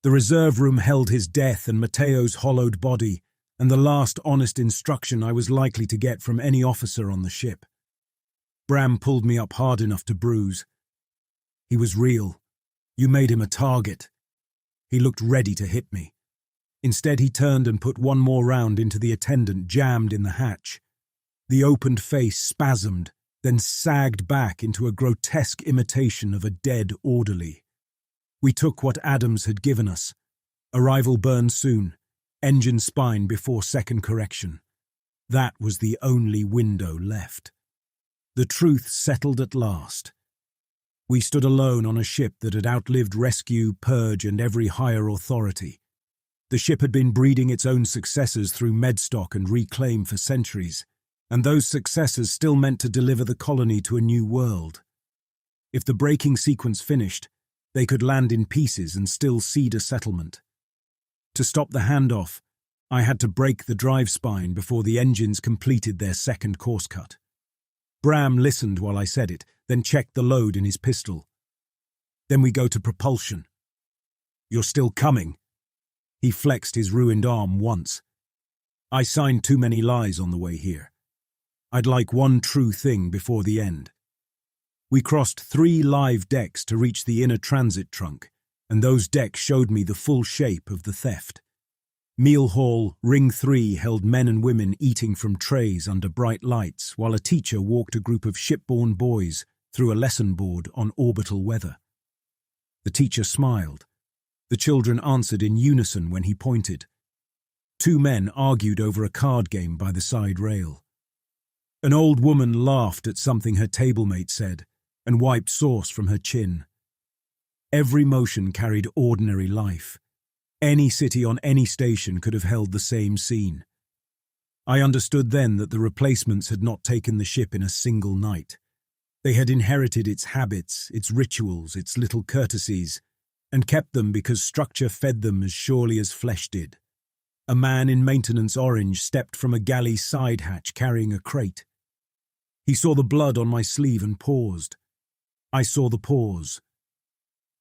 The reserve room held his death and Mateo's hollowed body, and the last honest instruction I was likely to get from any officer on the ship. Bram pulled me up hard enough to bruise. "He was real. You made him a target." He looked ready to hit me. Instead, he turned and put one more round into the attendant jammed in the hatch. The opened face spasmed, then sagged back into a grotesque imitation of a dead orderly. We took what Adams had given us. Arrival burn soon. Engine spine before second correction. That was the only window left. The truth settled at last. We stood alone on a ship that had outlived rescue, purge, and every higher authority. The ship had been breeding its own successors through medstock and reclaim for centuries, and those successors still meant to deliver the colony to a new world. If the braking sequence finished, they could land in pieces and still seed a settlement. To stop the handoff, I had to break the drive spine before the engines completed their second course cut. Bram listened while I said it, then checked the load in his pistol. "Then we go to propulsion." "You're still coming?" He flexed his ruined arm once. "I signed too many lies on the way here. I'd like one true thing before the end." We crossed 3 live decks to reach the inner transit trunk, and those decks showed me the full shape of the theft. Meal hall, ring 3 held men and women eating from trays under bright lights, while a teacher walked a group of shipborne boys through a lesson board on orbital weather. The teacher smiled. The children answered in unison when he pointed. 2 men argued over a card game by the side rail. An old woman laughed at something her tablemate said and wiped sauce from her chin. Every motion carried ordinary life. Any city on any station could have held the same scene. I understood then that the replacements had not taken the ship in a single night. They had inherited its habits, its rituals, its little courtesies, and kept them because structure fed them as surely as flesh did. A man in maintenance orange stepped from a galley side hatch carrying a crate. He saw the blood on my sleeve and paused. I saw the pause.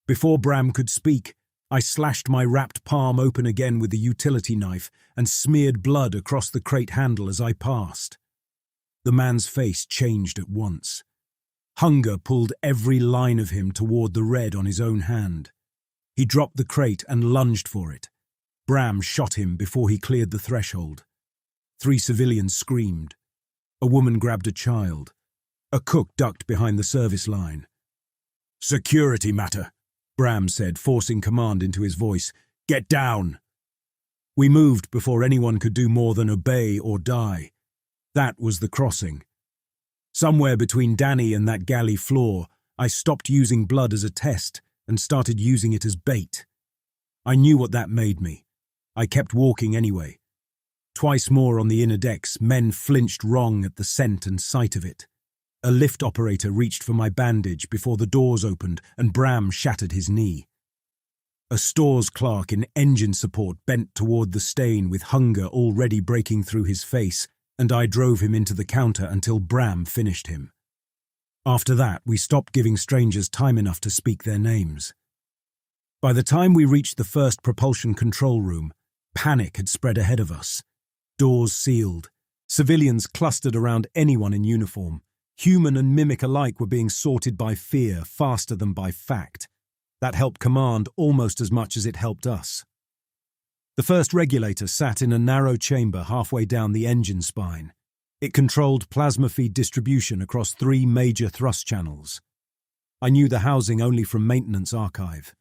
Before Bram could speak, I slashed my wrapped palm open again with the utility knife and smeared blood across the crate handle as I passed. The man's face changed at once. Hunger pulled every line of him toward the red on his own hand. He dropped the crate and lunged for it. Bram shot him before he cleared the threshold. 3 civilians screamed. A woman grabbed a child. A cook ducked behind the service line. "Security matter," Bram said, forcing command into his voice. "Get down!" We moved before anyone could do more than obey or die. That was the crossing. Somewhere between Danny and that galley floor, I stopped using blood as a test and started using it as bait. I knew what that made me. I kept walking anyway. Twice more on the inner decks, men flinched wrong at the scent and sight of it. A lift operator reached for my bandage before the doors opened and Bram shattered his knee. A stores clerk in engine support bent toward the stain with hunger already breaking through his face, and I drove him into the counter until Bram finished him. After that, we stopped giving strangers time enough to speak their names. By the time we reached the first propulsion control room, panic had spread ahead of us. Doors sealed. Civilians clustered around anyone in uniform. Human and mimic alike were being sorted by fear faster than by fact. That helped command almost as much as it helped us. The first regulator sat in a narrow chamber halfway down the engine spine. It controlled plasma feed distribution across 3 major thrust channels. I knew the housing only from maintenance archive.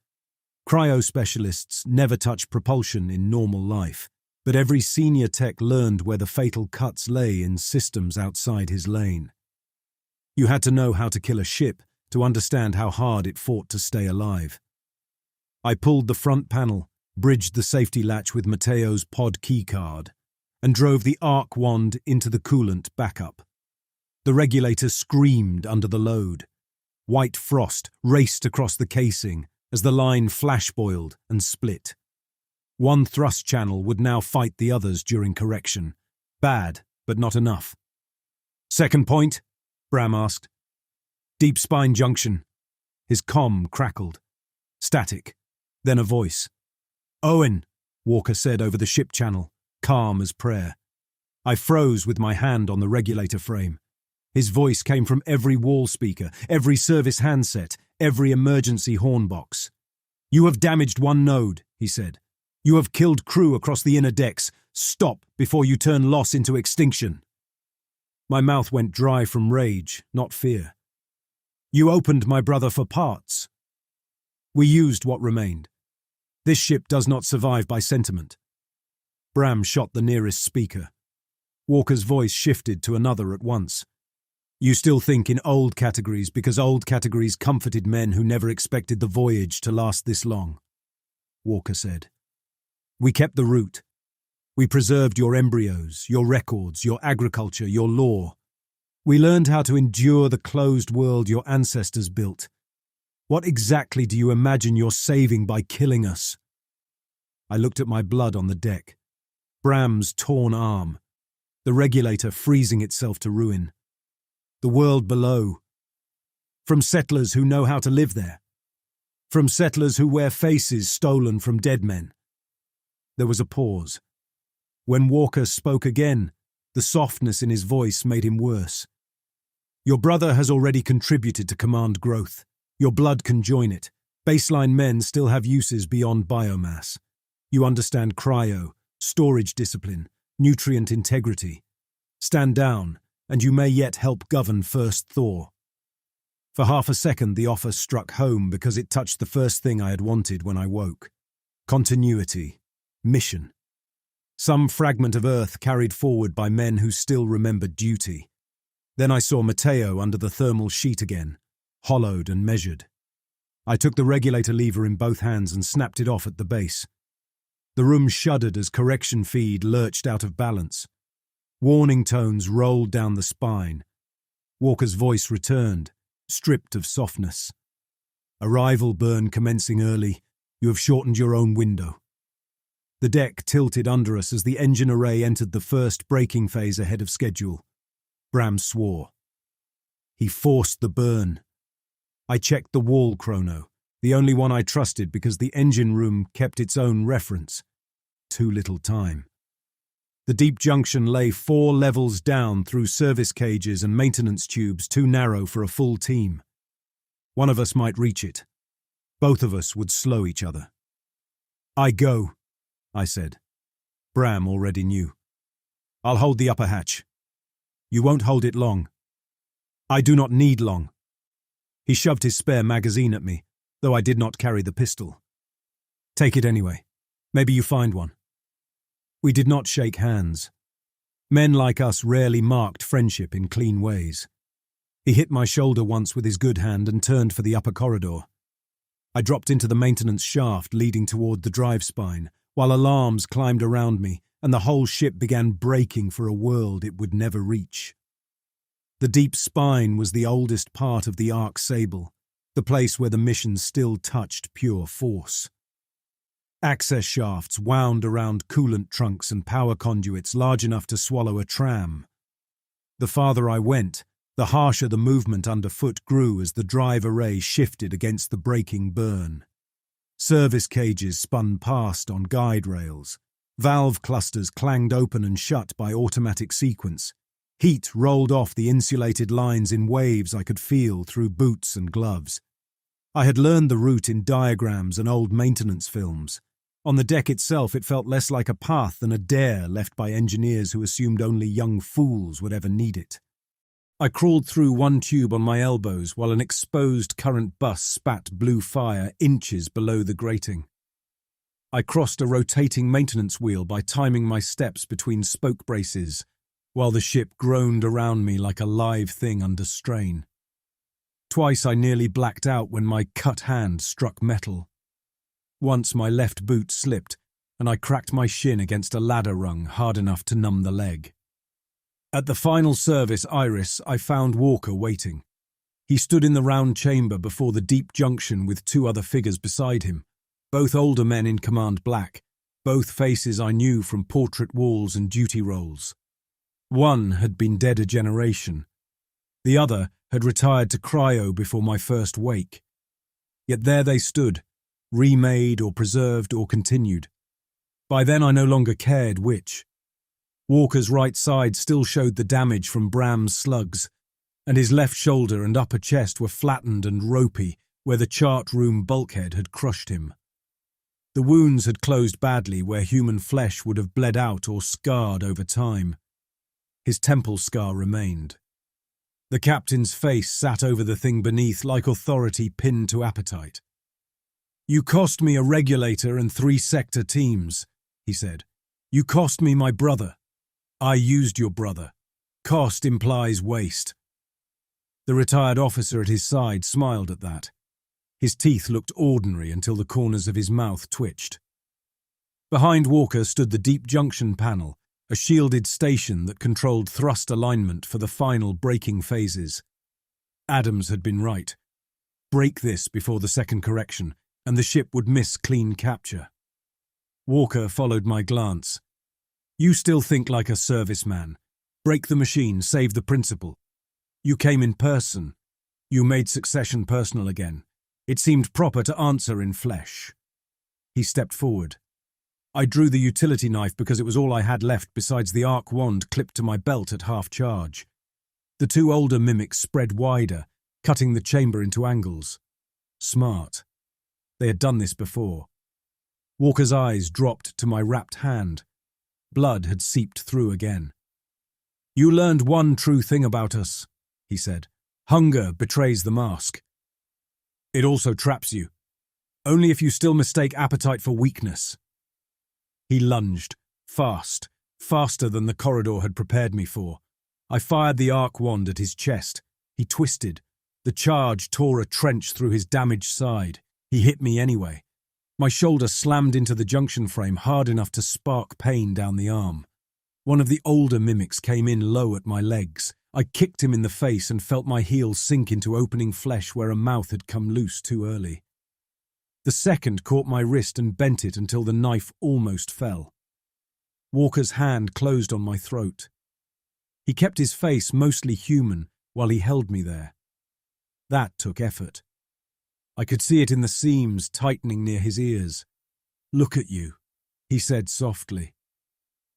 Cryo specialists never touch propulsion in normal life, but every senior tech learned where the fatal cuts lay in systems outside his lane. You had to know how to kill a ship to understand how hard it fought to stay alive. I pulled the front panel, bridged the safety latch with Mateo's pod keycard, and drove the arc wand into the coolant backup. The regulator screamed under the load. White frost raced across the casing, as the line flash-boiled and split. One thrust channel would now fight the others during correction. Bad, but not enough. "Second point?" Bram asked. "Deep spine junction." His comm crackled. Static. Then a voice. "Owen," Walker said over the ship channel, calm as prayer. I froze with my hand on the regulator frame. His voice came from every wall speaker, every service handset, every emergency horn box. "You have damaged one node," he said. "You have killed crew across the inner decks. Stop before you turn loss into extinction." My mouth went dry from rage, not fear. "You opened my brother for parts." "We used what remained. This ship does not survive by sentiment." Bram shot the nearest speaker. Walker's voice shifted to another at once. "You still think in old categories because old categories comforted men who never expected the voyage to last this long," Walker said. "We kept the route. We preserved your embryos, your records, your agriculture, your law. We learned how to endure the closed world your ancestors built. What exactly do you imagine you're saving by killing us?" I looked at my blood on the deck. Bram's torn arm. The regulator freezing itself to ruin. The world below. From settlers who know how to live there. From settlers who wear faces stolen from dead men. There was a pause. When Walker spoke again, the softness in his voice made him worse. "Your brother has already contributed to command growth. Your blood can join it. Baseline men still have uses beyond biomass. You understand cryo, storage discipline, nutrient integrity. Stand down, and you may yet help govern First Thor." For half a second the offer struck home because it touched the first thing I had wanted when I woke. Continuity. Mission. Some fragment of Earth carried forward by men who still remembered duty. Then I saw Matteo under the thermal sheet again, hollowed and measured. I took the regulator lever in both hands and snapped it off at the base. The room shuddered as correction feed lurched out of balance. Warning tones rolled down the spine. Walker's voice returned, stripped of softness. "Arrival burn commencing early. You have shortened your own window." The deck tilted under us as the engine array entered the first braking phase ahead of schedule. Bram swore. He forced the burn. I checked the wall chrono, the only one I trusted because the engine room kept its own reference. Too little time. The deep junction lay 4 levels down through service cages and maintenance tubes too narrow for a full team. One of us might reach it. Both of us would slow each other. "I go," I said. Bram already knew. "I'll hold the upper hatch." "You won't hold it long." "I do not need long." He shoved his spare magazine at me, though I did not carry the pistol. "Take it anyway. Maybe you find one." We did not shake hands. Men like us rarely marked friendship in clean ways. He hit my shoulder once with his good hand and turned for the upper corridor. I dropped into the maintenance shaft leading toward the drive spine, while alarms climbed around me and the whole ship began braking for a world it would never reach. The deep spine was the oldest part of the Ark Sable, the place where the mission still touched pure force. Access shafts wound around coolant trunks and power conduits large enough to swallow a tram. The farther I went, the harsher the movement underfoot grew as the drive array shifted against the braking burn. Service cages spun past on guide rails. Valve clusters clanged open and shut by automatic sequence. Heat rolled off the insulated lines in waves I could feel through boots and gloves. I had learned the route in diagrams and old maintenance films. On the deck itself, it felt less like a path than a dare left by engineers who assumed only young fools would ever need it. I crawled through one tube on my elbows while an exposed current bus spat blue fire inches below the grating. I crossed a rotating maintenance wheel by timing my steps between spoke braces, while the ship groaned around me like a live thing under strain. Twice I nearly blacked out when my cut hand struck metal. Once my left boot slipped, and I cracked my shin against a ladder rung hard enough to numb the leg. At the final service iris, I found Walker waiting. He stood in the round chamber before the deep junction with two other figures beside him, both older men in command black, both faces I knew from portrait walls and duty rolls. One had been dead a generation. The other had retired to Cryo before my first wake. Yet there they stood, remade or preserved or continued. By then I no longer cared which. Walker's right side still showed the damage from Bram's slugs, and his left shoulder and upper chest were flattened and ropey where the chart room bulkhead had crushed him. The wounds had closed badly where human flesh would have bled out or scarred over time. His temple scar remained. The captain's face sat over the thing beneath like authority pinned to appetite. "You cost me a regulator and 3 sector teams," he said. "You cost me my brother. I used your brother. Cost implies waste." The retired officer at his side smiled at that. His teeth looked ordinary until the corners of his mouth twitched. Behind Walker stood the deep junction panel, a shielded station that controlled thrust alignment for the final braking phases. Adams had been right. Break this before the second correction, and the ship would miss clean capture. Walker followed my glance. "You still think like a serviceman. Break the machine, save the principal. You came in person. You made succession personal again. It seemed proper to answer in flesh." He stepped forward. I drew the utility knife because it was all I had left besides the arc wand clipped to my belt at half charge. The two older mimics spread wider, cutting the chamber into angles. Smart. They had done this before. Walker's eyes dropped to my wrapped hand. Blood had seeped through again. "You learned one true thing about us," he said. "Hunger betrays the mask. It also traps you. Only if you still mistake appetite for weakness." He lunged, fast, faster than the corridor had prepared me for. I fired the arc wand at his chest. He twisted. The charge tore a trench through his damaged side. He hit me anyway. My shoulder slammed into the junction frame hard enough to spark pain down the arm. One of the older mimics came in low at my legs. I kicked him in the face and felt my heel sink into opening flesh where a mouth had come loose too early. The second caught my wrist and bent it until the knife almost fell. Walker's hand closed on my throat. He kept his face mostly human while he held me there. That took effort. I could see it in the seams tightening near his ears. "Look at you," he said softly.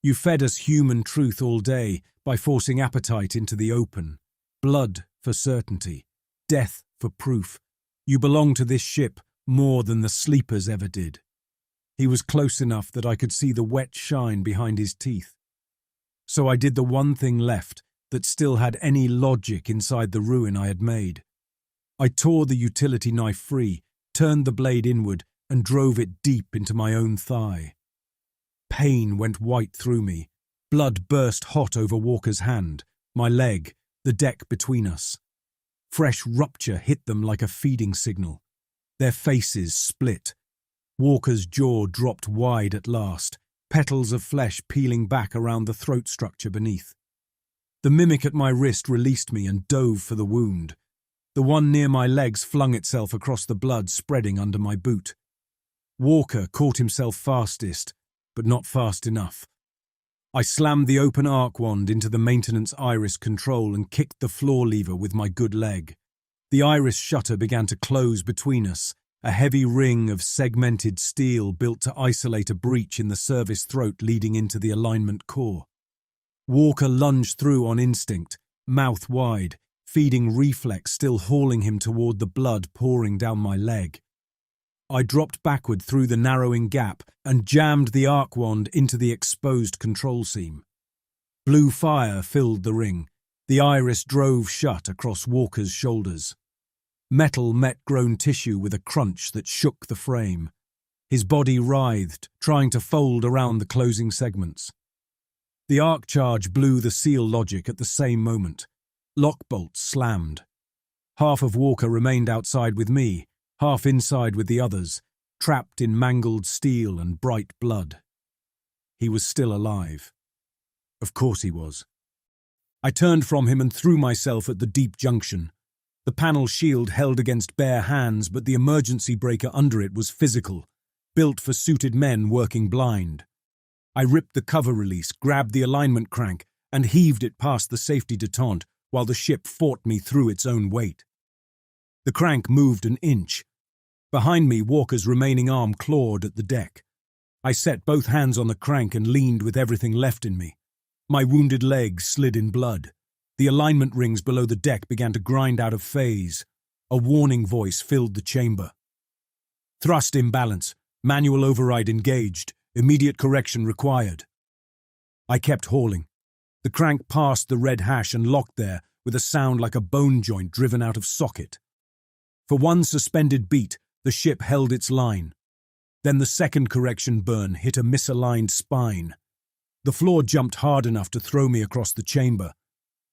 "You fed us human truth all day by forcing appetite into the open. Blood for certainty, death for proof. You belong to this ship more than the sleepers ever did." He was close enough that I could see the wet shine behind his teeth. So I did the one thing left that still had any logic inside the ruin I had made. I tore the utility knife free, turned the blade inward, and drove it deep into my own thigh. Pain went white through me. Blood burst hot over Walker's hand, my leg, the deck between us. Fresh rupture hit them like a feeding signal. Their faces split. Walker's jaw dropped wide at last, petals of flesh peeling back around the throat structure beneath. The mimic at my wrist released me and dove for the wound. The one near my legs flung itself across the blood spreading under my boot. Walker caught himself fastest, but not fast enough. I slammed the open arc wand into the maintenance iris control and kicked the floor lever with my good leg. The iris shutter began to close between us, a heavy ring of segmented steel built to isolate a breach in the service throat leading into the alignment core. Walker lunged through on instinct, mouth wide, feeding reflex still hauling him toward the blood pouring down my leg. I dropped backward through the narrowing gap and jammed the arc wand into the exposed control seam. Blue fire filled the ring. The iris drove shut across Walker's shoulders. Metal met grown tissue with a crunch that shook the frame. His body writhed, trying to fold around the closing segments. The arc charge blew the seal logic at the same moment. Lock bolts slammed. Half of Walker remained outside with me, half inside with the others, trapped in mangled steel and bright blood. He was still alive. Of course he was. I turned from him and threw myself at the deep junction. The panel shield held against bare hands, but the emergency breaker under it was physical, built for suited men working blind. I ripped the cover release, grabbed the alignment crank, and heaved it past the safety detente while the ship fought me through its own weight. The crank moved an inch. Behind me, Walker's remaining arm clawed at the deck. I set both hands on the crank and leaned with everything left in me. My wounded leg slid in blood. The alignment rings below the deck began to grind out of phase. A warning voice filled the chamber. Thrust imbalance. Manual override engaged. Immediate correction required. I kept hauling. The crank passed the red hash and locked there with a sound like a bone joint driven out of socket. For one suspended beat, the ship held its line. Then the second correction burn hit a misaligned spine. The floor jumped hard enough to throw me across the chamber.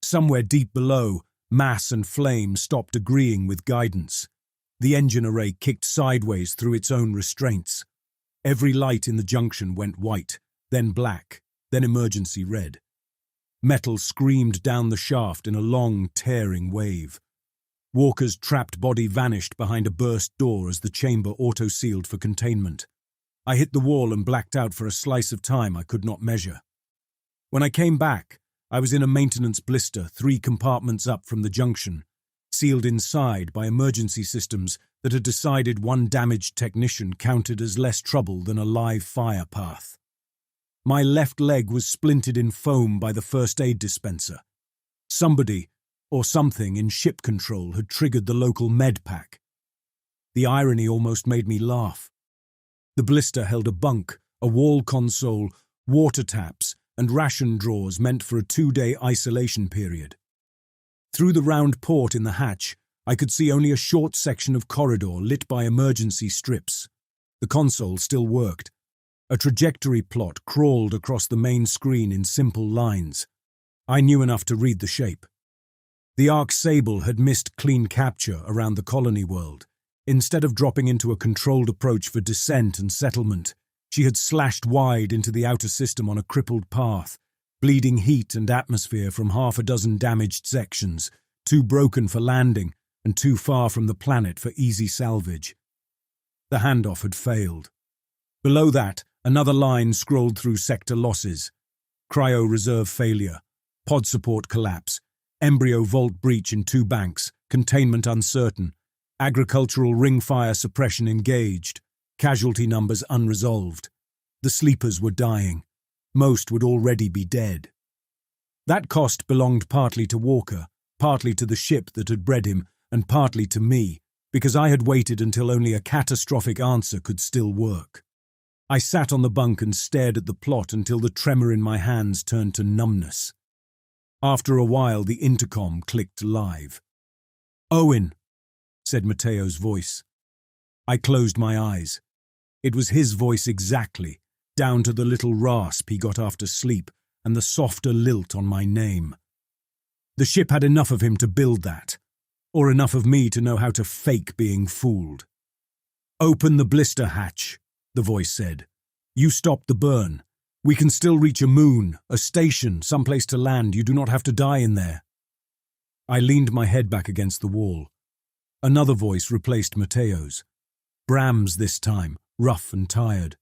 Somewhere deep below, mass and flame stopped agreeing with guidance. The engine array kicked sideways through its own restraints. Every light in the junction went white, then black, then emergency red. Metal screamed down the shaft in a long, tearing wave. Walker's trapped body vanished behind a burst door as the chamber auto-sealed for containment. I hit the wall and blacked out for a slice of time I could not measure. When I came back, I was in a maintenance blister 3 compartments up from the junction, sealed inside by emergency systems that had decided one damaged technician counted as less trouble than a live fire path. My left leg was splintered in foam by the first aid dispenser. Somebody, or something in ship control, had triggered the local med pack. The irony almost made me laugh. The blister held a bunk, a wall console, water taps, and ration drawers meant for a 2-day isolation period. Through the round port in the hatch, I could see only a short section of corridor lit by emergency strips. The console still worked. A trajectory plot crawled across the main screen in simple lines. I knew enough to read the shape. The Ark Sable had missed clean capture around the colony world. Instead of dropping into a controlled approach for descent and settlement, she had slashed wide into the outer system on a crippled path, bleeding heat and atmosphere from half a dozen damaged sections, too broken for landing and too far from the planet for easy salvage. The handoff had failed. Below that, another line scrolled through sector losses. Cryo reserve failure, pod support collapse, embryo vault breach in 2 banks, containment uncertain, agricultural ring fire suppression engaged, casualty numbers unresolved. The sleepers were dying. Most would already be dead. That cost belonged partly to Walker, partly to the ship that had bred him, and partly to me, because I had waited until only a catastrophic answer could still work. I sat on the bunk and stared at the plot until the tremor in my hands turned to numbness. After a while, the intercom clicked live. "Owen," said Mateo's voice. I closed my eyes. It was his voice exactly, down to the little rasp he got after sleep and the softer lilt on my name. The ship had enough of him to build that, or enough of me to know how to fake being fooled. "Open the blister hatch," the voice said. "You stopped the burn. We can still reach a moon, a station, someplace to land. You do not have to die in there." I leaned my head back against the wall. Another voice replaced Mateo's. Bram's this time, rough and tired.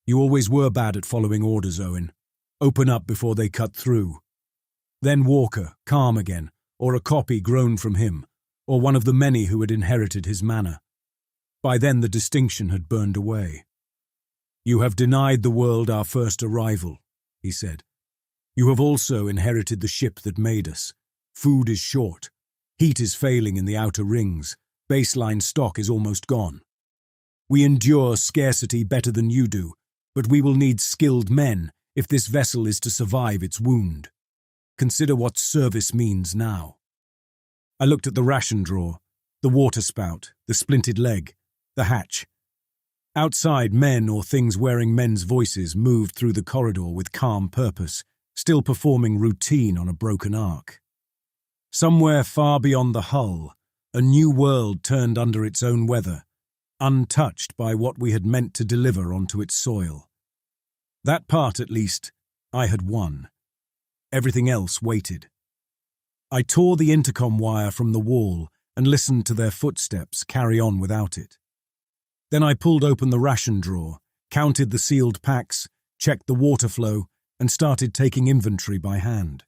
"You always were bad at following orders, Owen. Open up before they cut through." Then Walker, calm again, or a copy grown from him, or one of the many who had inherited his manner. By then the distinction had burned away. "You have denied the world our first arrival," he said. "You have also inherited the ship that made us. Food is short. Heat is failing in the outer rings. Baseline stock is almost gone. We endure scarcity better than you do, but we will need skilled men if this vessel is to survive its wound. Consider what service means now." I looked at the ration drawer, the water spout, the splinted leg, the hatch. Outside, men or things wearing men's voices moved through the corridor with calm purpose, still performing routine on a broken ark. Somewhere far beyond the hull, a new world turned under its own weather, untouched by what we had meant to deliver onto its soil. That part, at least, I had won. Everything else waited. I tore the intercom wire from the wall and listened to their footsteps carry on without it. Then I pulled open the ration drawer, counted the sealed packs, checked the water flow, and started taking inventory by hand.